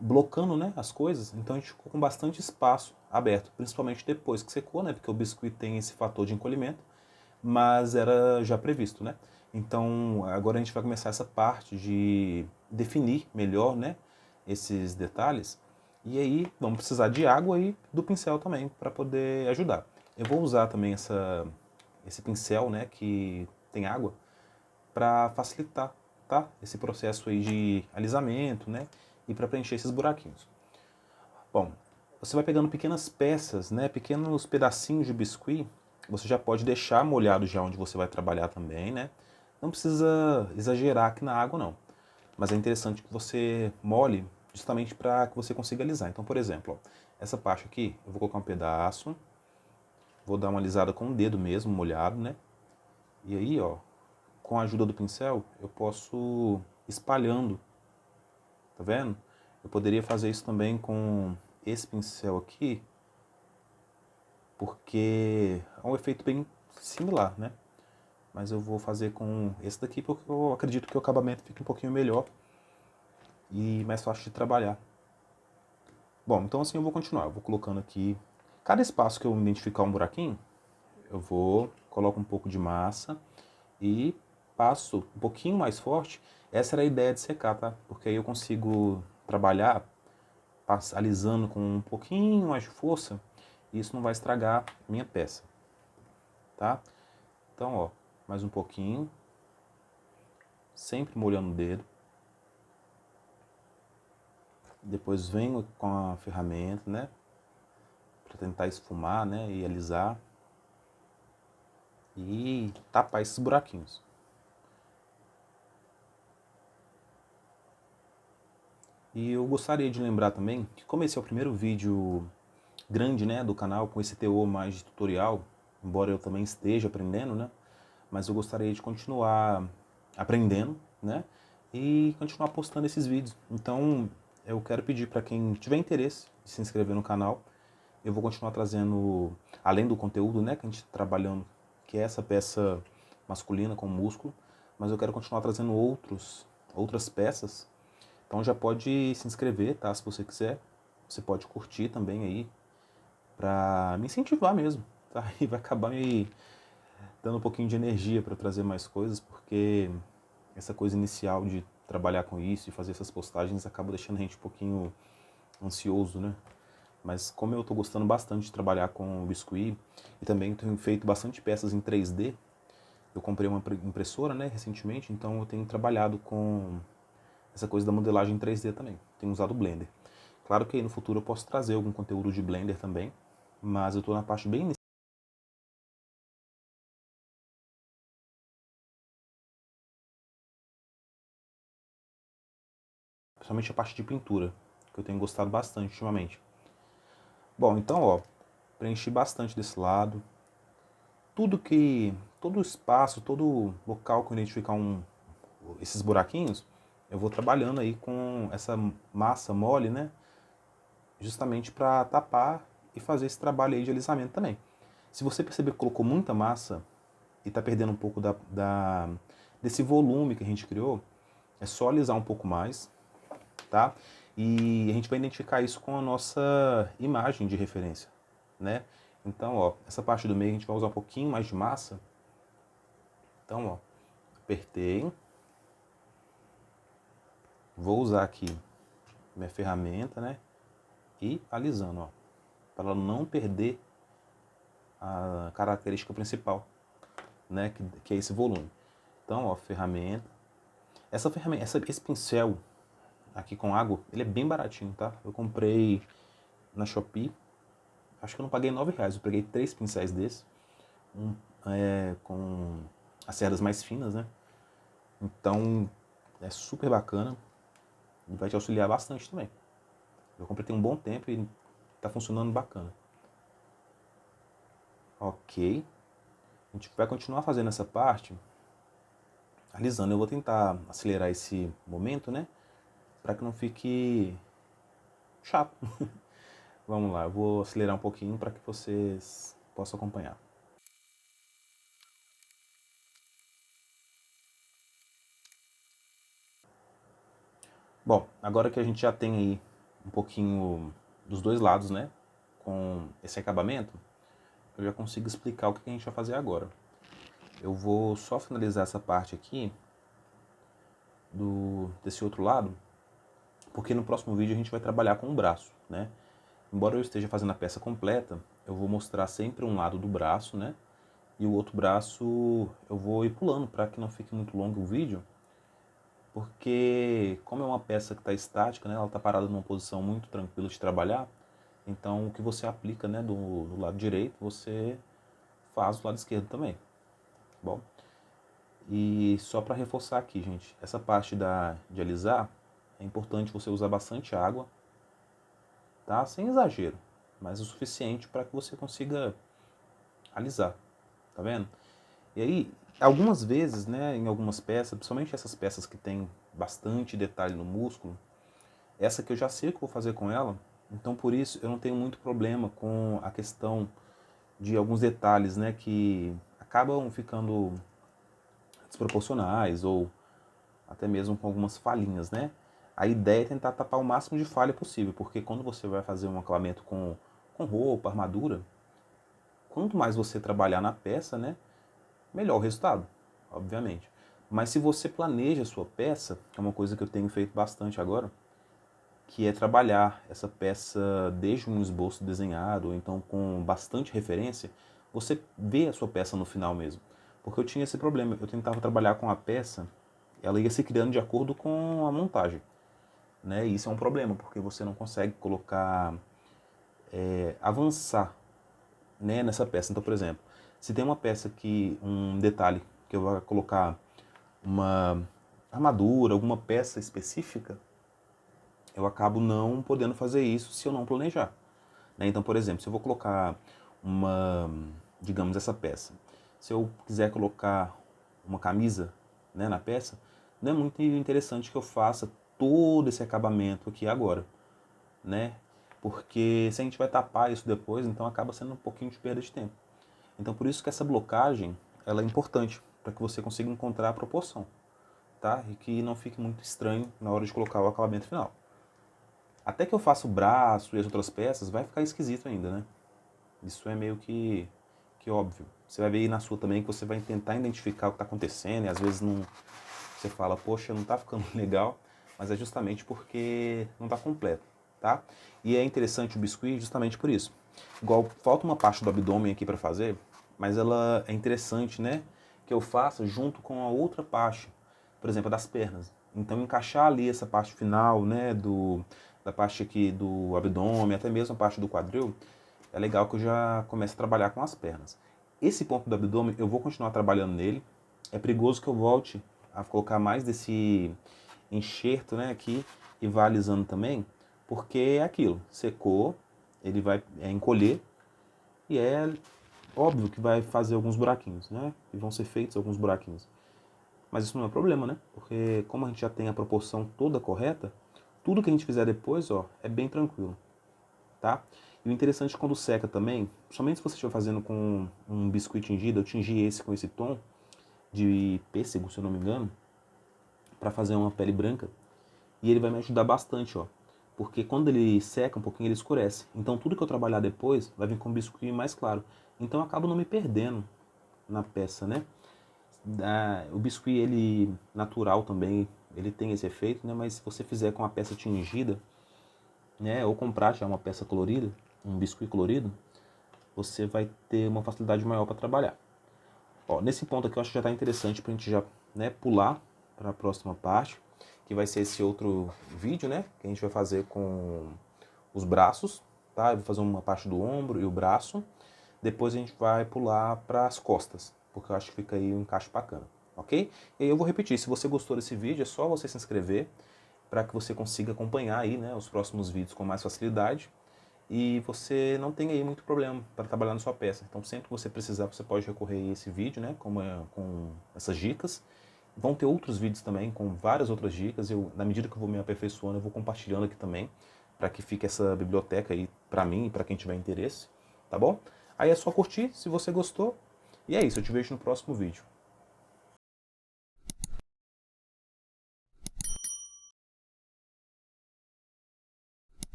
blocando, né, as coisas, então a gente ficou com bastante espaço aberto, principalmente depois que secou, né, porque o biscuit tem esse fator de encolhimento, mas era já previsto, né? Então agora a gente vai começar essa parte de definir melhor, né, esses detalhes. E aí vamos precisar de água e do pincel também para poder ajudar. Eu vou usar também esse pincel, né, que tem água, para facilitar, tá? Esse processo aí de alisamento, né, e para preencher esses buraquinhos. Bom, você vai pegando pequenas peças, né, pequenos pedacinhos de biscuit. Você já pode deixar molhado já onde você vai trabalhar também, né? Não precisa exagerar aqui na água não, mas é interessante que você molhe justamente para que você consiga alisar. Então, por exemplo, ó, Essa parte aqui, eu vou colocar um pedaço, vou dar uma alisada com o dedo mesmo, molhado, né? E aí, ó, com a ajuda do pincel, eu posso espalhando, tá vendo? Eu poderia fazer isso também com esse pincel aqui, porque é um efeito bem similar, né? Mas eu vou fazer com esse daqui porque eu acredito que o acabamento fica um pouquinho melhor e mais fácil de trabalhar. Bom, então assim eu vou continuar. Eu vou colocando aqui, cada espaço que eu identificar um buraquinho, eu vou, coloco um pouco de massa e passo um pouquinho mais forte. Essa era a ideia de secar, tá? Porque aí eu consigo trabalhar alisando com um pouquinho mais de força e isso não vai estragar minha peça, tá? Então, ó, mais um pouquinho, sempre molhando o dedo. Depois venho com a ferramenta, né, para tentar esfumar, né, e alisar e tapar esses buraquinhos. E eu gostaria de lembrar também que como esse é o primeiro vídeo grande, né, do canal com esse teor mais de tutorial, embora eu também esteja aprendendo, né, mas eu gostaria de continuar aprendendo, né, e continuar postando esses vídeos. Então eu quero pedir para quem tiver interesse de se inscrever no canal. Eu vou continuar trazendo, além do conteúdo, né, que a gente está trabalhando, que é essa peça masculina com músculo, mas eu quero continuar trazendo outras peças. Então já pode se inscrever, tá, se você quiser. Você pode curtir também aí, para me incentivar mesmo, tá? E vai acabar me dando um pouquinho de energia para trazer mais coisas, porque essa coisa inicial de trabalhar com isso e fazer essas postagens acaba deixando a gente um pouquinho ansioso, né? Mas como eu estou gostando bastante de trabalhar com o biscuit e também tenho feito bastante peças em 3D, eu comprei uma impressora, né, recentemente, então eu tenho trabalhado com essa coisa da modelagem em 3D também. Tenho usado o Blender. Claro que aí no futuro eu posso trazer algum conteúdo de Blender também, mas eu estou na parte bem inicial, principalmente a parte de pintura, que eu tenho gostado bastante ultimamente. Bom, então, ó, preenchi bastante desse lado. Todo espaço, todo local que eu identificar esses buraquinhos, eu vou trabalhando aí com essa massa mole, né? Justamente para tapar e fazer esse trabalho aí de alisamento também. Se você perceber que colocou muita massa e está perdendo um pouco desse volume que a gente criou, é só alisar um pouco mais, tá? E a gente vai identificar isso com a nossa imagem de referência, né? Então, ó, essa parte do meio a gente vai usar um pouquinho mais de massa. Então, ó, apertei. Vou usar aqui minha ferramenta, né? E alisando, ó, para ela não perder a característica principal, né? Que é esse volume. Então, ó, ferramenta. Esse pincel aqui com água, ele é bem baratinho, tá? Eu comprei na Shopee. Acho que eu não paguei R$ 9. Eu peguei 3 pincéis desses. Com as cerdas mais finas, né? Então, é super bacana. E vai te auxiliar bastante também. Eu comprei tem um bom tempo e tá funcionando bacana. Ok. A gente vai continuar fazendo essa parte alisando. Eu vou tentar acelerar esse momento, né? Para que não fique chato. Vamos lá, eu vou acelerar um pouquinho para que vocês possam acompanhar. Bom, agora que a gente já tem aí um pouquinho dos dois lados, né? Com esse acabamento, eu já consigo explicar o que a gente vai fazer agora. Eu vou só finalizar essa parte aqui desse outro lado, porque no próximo vídeo a gente vai trabalhar com o braço, né? Embora eu esteja fazendo a peça completa, eu vou mostrar sempre um lado do braço, né? E o outro braço eu vou ir pulando para que não fique muito longo o vídeo, porque como é uma peça que está estática, né? Ela está parada numa posição muito tranquila de trabalhar, então o que você aplica, né, do lado direito, você faz do lado esquerdo também. Bom, e só para reforçar aqui, gente, essa parte de alisar, é importante você usar bastante água, tá? Sem exagero. mas o suficiente para que você consiga alisar, tá vendo? E aí, algumas vezes, né, em algumas peças, principalmente essas peças que tem bastante detalhe no músculo, essa que eu já sei o que eu vou fazer com ela, então por isso eu não tenho muito problema com a questão de alguns detalhes, né, que acabam ficando desproporcionais ou até mesmo com algumas falhinhas, né? A ideia é tentar tapar o máximo de falha possível, porque quando você vai fazer um acabamento com roupa, armadura, quanto mais você trabalhar na peça, né, melhor o resultado, obviamente. Mas se você planeja a sua peça, que é uma coisa que eu tenho feito bastante agora, que é trabalhar essa peça desde um esboço desenhado, ou então com bastante referência, você vê a sua peça no final mesmo. Porque eu tinha esse problema, eu tentava trabalhar com a peça, ela ia se criando de acordo com a montagem. Né? E isso é um problema, porque você não consegue colocar, avançar, né, nessa peça. Então, por exemplo, se tem uma peça que, um detalhe, que eu vou colocar uma armadura, alguma peça específica, eu acabo não podendo fazer isso se eu não planejar. Né? Então, por exemplo, se eu vou colocar uma, digamos, essa peça, se eu quiser colocar uma camisa, né, na peça, não é muito interessante que eu faça todo esse acabamento aqui agora, né? Porque se a gente vai tapar isso depois, então acaba sendo um pouquinho de perda de tempo. Então por isso que essa blocagem, ela é importante, para que você consiga encontrar a proporção, tá? E que não fique muito estranho na hora de colocar o acabamento final. Até que eu faça o braço e as outras peças, vai ficar esquisito ainda, né? Isso é meio que óbvio. Você vai ver aí na sua também que você vai tentar identificar o que está acontecendo e às vezes não, você fala, poxa, não está ficando legal, mas é justamente porque não está completo, tá? E é interessante o biscuit justamente por isso. Igual falta uma parte do abdômen aqui para fazer, mas ela é interessante, né? Que eu faça junto com a outra parte, por exemplo, das pernas. Então encaixar ali essa parte final, né? Da parte aqui do abdômen, até mesmo a parte do quadril, é legal que eu já comece a trabalhar com as pernas. Esse ponto do abdômen eu vou continuar trabalhando nele. É perigoso que eu volte a colocar mais desse enxerto, né, aqui e vá alisando também, porque é aquilo, secou, ele vai encolher e é óbvio que vai fazer alguns buraquinhos, né, e vão ser feitos alguns buraquinhos. Mas isso não é problema, né, porque como a gente já tem a proporção toda correta, tudo que a gente fizer depois, ó, é bem tranquilo, tá? E o interessante é quando seca também, somente se você estiver fazendo com um biscuit tingido, eu tingi esse com esse tom de pêssego, se eu não me engano, para fazer uma pele branca, e ele vai me ajudar bastante, ó. Porque quando ele seca um pouquinho, ele escurece. Então tudo que eu trabalhar depois vai vir com um biscuit mais claro. Então eu acabo não me perdendo na peça, né? O biscuit, ele natural também, ele tem esse efeito, né? Mas se você fizer com a peça tingida, né? Ou comprar já uma peça colorida, um biscuit colorido, você vai ter uma facilidade maior para trabalhar. Ó, nesse ponto aqui eu acho que já está interessante para a gente já, né, pular para a próxima parte, que vai ser esse outro vídeo, né, que a gente vai fazer com os braços, tá? Eu vou fazer uma parte do ombro e o braço. Depois a gente vai pular para as costas, porque eu acho que fica aí um encaixe bacana, ok? E aí eu vou repetir, se você gostou desse vídeo, é só você se inscrever para que você consiga acompanhar aí, né, os próximos vídeos com mais facilidade e você não tem aí muito problema para trabalhar na sua peça. Então sempre que você precisar, você pode recorrer a esse vídeo, né, com essas dicas. Vão ter outros vídeos também com várias outras dicas. Na medida que eu vou me aperfeiçoando, eu vou compartilhando aqui também, para que fique essa biblioteca aí para mim e para quem tiver interesse, tá bom? Aí é só curtir se você gostou. E é isso, eu te vejo no próximo vídeo.